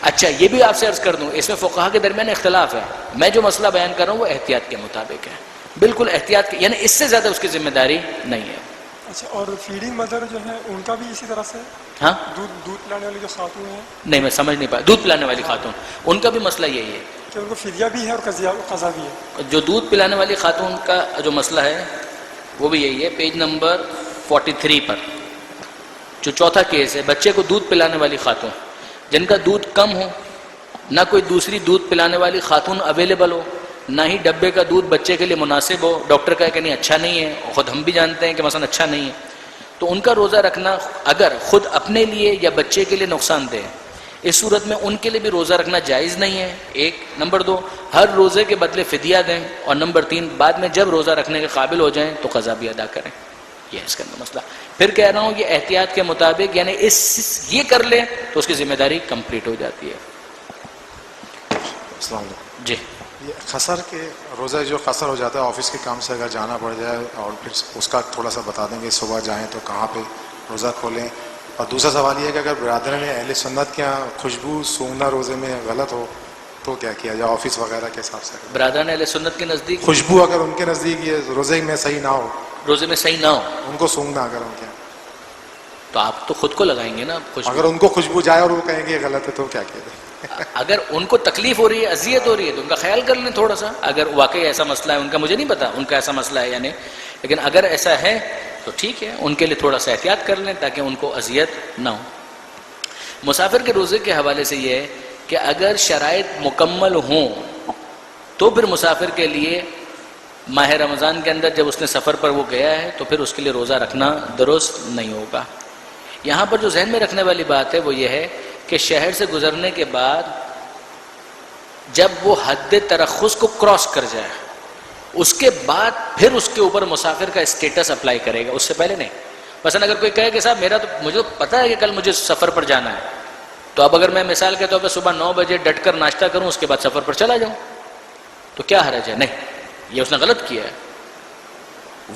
اچھا یہ بھی آپ سے عرض کر دوں، اس میں فقہا کے درمیان اختلاف ہے. میں جو مسئلہ بیان کر رہا ہوں وہ احتیاط کے مطابق ہے، بالکل احتیاط کے، یعنی اس سے زیادہ اس کی ذمہ داری نہیں ہے. اچھا، اور فیڈنگ مدر جو ہے ان کا بھی اسی طرح سے؟ ہاں، دودھ پلانے والی جو خاتون ہیں؟ نہیں میں سمجھ نہیں پایا. دودھ پلانے والی خاتون، ان کا بھی مسئلہ یہی ہے کہ ان کو فدیہ بھی ہے اور قضا بھی ہے. جو دودھ پلانے والی خاتون کا جو مسئلہ ہے وہ بھی یہی ہے. پیج نمبر 43 پر جو چوتھا کیس ہے، بچے کو دودھ پلانے والی خاتون جن کا دودھ کم ہو، نہ کوئی دوسری دودھ پلانے والی خاتون اویلیبل ہو، نہ ہی ڈبے کا دودھ بچے کے لیے مناسب ہو، ڈاکٹر کہے کہ نہیں اچھا نہیں ہے، خود ہم بھی جانتے ہیں کہ مثلا اچھا نہیں ہے، تو ان کا روزہ رکھنا اگر خود اپنے لیے یا بچے کے لیے نقصان دہ، اس صورت میں ان کے لیے بھی روزہ رکھنا جائز نہیں ہے. 1 نمبر 2 ہر روزے کے بدلے فدیہ دیں، اور نمبر 3 بعد میں جب روزہ رکھنے کے قابل ہو جائیں تو قضا بھی ادا کریں. یہ اس کا مسئلہ. پھر کہہ رہا ہوں یہ احتیاط کے مطابق، یعنی یہ کر لے تو اس کی ذمہ داری کمپلیٹ ہو جاتی ہے. السلام علیکم. جی، یہ قصر کے روزہ جو قصر ہو جاتا ہے آفس کے کام سے اگر جانا پڑ جائے، اور پھر اس کا تھوڑا سا بتا دیں کہ صبح جائیں تو کہاں پہ روزہ کھولیں. اور دوسرا سوال یہ ہے کہ اگر برادران اہل سنت کے یہاں خوشبو سونگنا روزے میں غلط ہو تو کیا کیا جائے آفس وغیرہ کے حساب سے؟ برادران اہل سنت کے نزدیک خوشبو اگر ان کے نزدیک یہ روزے میں صحیح نہ ہو، روزے میں صحیح نہ ہو، ان کو سونگنا اگر ان کے، تو آپ تو خود کو لگائیں گے نا خوشبو. اگر ان کو خوشبو جائے اور وہ کہیں گے یہ غلط ہے تو کیا کیا جائے؟ اگر ان کو تکلیف ہو رہی ہے، اذیت ہو رہی ہے، تو ان کا خیال کر لیں تھوڑا سا. اگر واقعی ایسا مسئلہ ہے، ان کا مجھے نہیں پتا ان کا ایسا مسئلہ ہے یعنی، لیکن اگر ایسا ہے تو ٹھیک ہے، ان کے لیے تھوڑا سا احتیاط کر لیں تاکہ ان کو اذیت نہ ہو. مسافر کے روزے کے حوالے سے یہ ہے کہ اگر شرائط مکمل ہوں تو پھر مسافر کے لیے ماہ رمضان کے اندر جب اس نے سفر پر وہ گیا ہے تو پھر اس کے لیے روزہ رکھنا درست نہیں ہوگا. یہاں پر جو ذہن میں رکھنے والی بات ہے وہ یہ ہے کہ شہر سے گزرنے کے بعد جب وہ حد ترخص کو کراس کر جائے اس کے بعد پھر اس کے اوپر مسافر کا اسٹیٹس اپلائی کرے گا، اس سے پہلے نہیں. مثلا اگر کوئی کہے کہ صاحب مجھے پتا ہے کہ کل مجھے سفر پر جانا ہے، تو اب اگر میں مثال کے طور پہ صبح 9 بجے ڈٹ کر ناشتہ کروں اس کے بعد سفر پر چلا جاؤں تو کیا حرج ہے؟ نہیں، یہ اس نے غلط کیا ہے.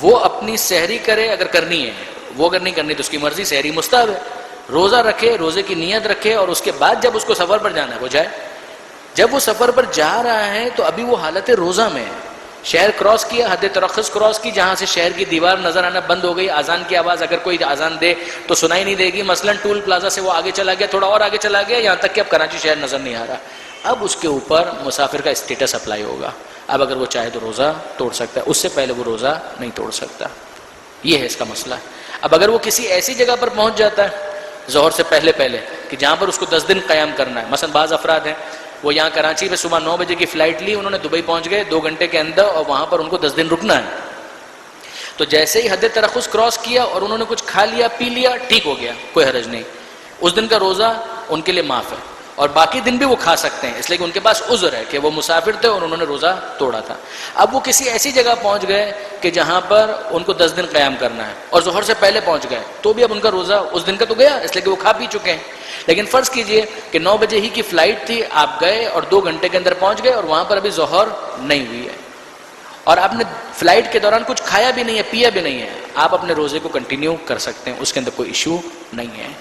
وہ اپنی سحری کرے اگر کرنی ہے، وہ اگر نہیں کرنی تو اس کی مرضی، سحری مستحب ہے. روزہ رکھے، روزے کی نیت رکھے، اور اس کے بعد جب اس کو سفر پر جانا ہے وہ جائے. جب وہ سفر پر جا رہا ہے تو ابھی وہ حالت روزہ میں ہے، شہر کراس کیا، حد ترخص کراس کی، جہاں سے شہر کی دیوار نظر آنا بند ہو گئی، اذان کی آواز اگر کوئی اذان دے تو سنائی نہیں دے گی، مثلا ٹول پلازا سے وہ آگے چلا گیا، تھوڑا اور آگے چلا گیا، یہاں تک کہ اب کراچی شہر نظر نہیں آ رہا، اب اس کے اوپر مسافر کا اسٹیٹس اپلائی ہوگا، اب اگر وہ چاہے تو روزہ توڑ سکتا ہے، اس سے پہلے وہ روزہ نہیں توڑ سکتا. یہ ہے اس کا مسئلہ. اب اگر وہ کسی ایسی جگہ پر پہنچ جاتا ہے ظہر سے پہلے کہ جہاں پر اس کو 10 دن قیام کرنا ہے، مثلا بعض افراد ہیں وہ یہاں کراچی میں صبح 9 بجے کی فلائٹ لی، انہوں نے دبئی پہنچ گئے 2 گھنٹے کے اندر، اور وہاں پر ان کو 10 دن رکنا ہے. تو جیسے ہی حد ترخص کراس کیا اور انہوں نے کچھ کھا لیا پی لیا، ٹھیک ہو گیا، کوئی حرج نہیں، اس دن کا روزہ ان کے لیے معاف ہے، اور باقی دن بھی وہ کھا سکتے ہیں، اس لیے کہ ان کے پاس عذر ہے کہ وہ مسافر تھے اور انہوں نے روزہ توڑا تھا. اب وہ کسی ایسی جگہ پہنچ گئے کہ جہاں پر ان کو 10 دن قیام کرنا ہے اور ظہر سے پہلے پہنچ گئے، تو بھی اب ان کا روزہ اس دن کا تو گیا، اس لیے کہ وہ کھا پی چکے ہیں. لیکن فرض کیجئے کہ 9 بجے ہی کی فلائٹ تھی، آپ گئے اور 2 گھنٹے کے اندر پہنچ گئے اور وہاں پر ابھی ظہر نہیں ہوئی ہے، اور آپ نے فلائٹ کے دوران کچھ کھایا بھی نہیں ہے پیا بھی نہیں ہے، آپ اپنے روزے کو کنٹینیو کر سکتے ہیں، اس کے اندر کوئی ایشو نہیں ہے.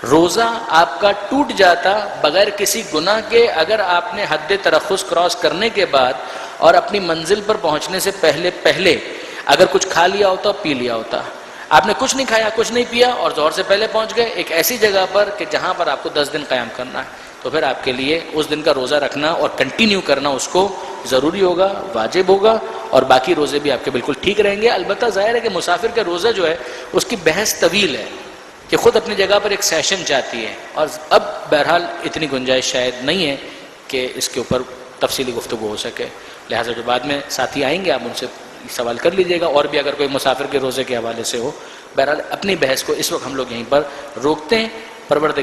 روزہ آپ کا ٹوٹ جاتا بغیر کسی گناہ کے اگر آپ نے حد ترخص کراس کرنے کے بعد اور اپنی منزل پر پہنچنے سے پہلے اگر کچھ کھا لیا ہوتا پی لیا ہوتا. آپ نے کچھ نہیں کھایا کچھ نہیں پیا اور ظہر سے پہلے پہنچ گئے ایک ایسی جگہ پر کہ جہاں پر آپ کو 10 دن قیام کرنا ہے، تو پھر آپ کے لیے اس دن کا روزہ رکھنا اور کنٹینیو کرنا اس کو ضروری ہوگا، واجب ہوگا، اور باقی روزے بھی آپ کے بالکل ٹھیک رہیں گے. البتہ ظاہر ہے کہ مسافر کا روزہ جو ہے اس کی بحث طویل ہے کہ خود اپنی جگہ پر ایک سیشن چاہتی ہے، اور اب بہرحال اتنی گنجائش شاید نہیں ہے کہ اس کے اوپر تفصیلی گفتگو ہو سکے. لہٰذا جو بعد میں ساتھی آئیں گے آپ ان سے سوال کر لیجئے گا، اور بھی اگر کوئی مسافر کے روزے کے حوالے سے ہو. بہرحال اپنی بحث کو اس وقت ہم لوگ یہیں پر روکتے ہیں. پروردگار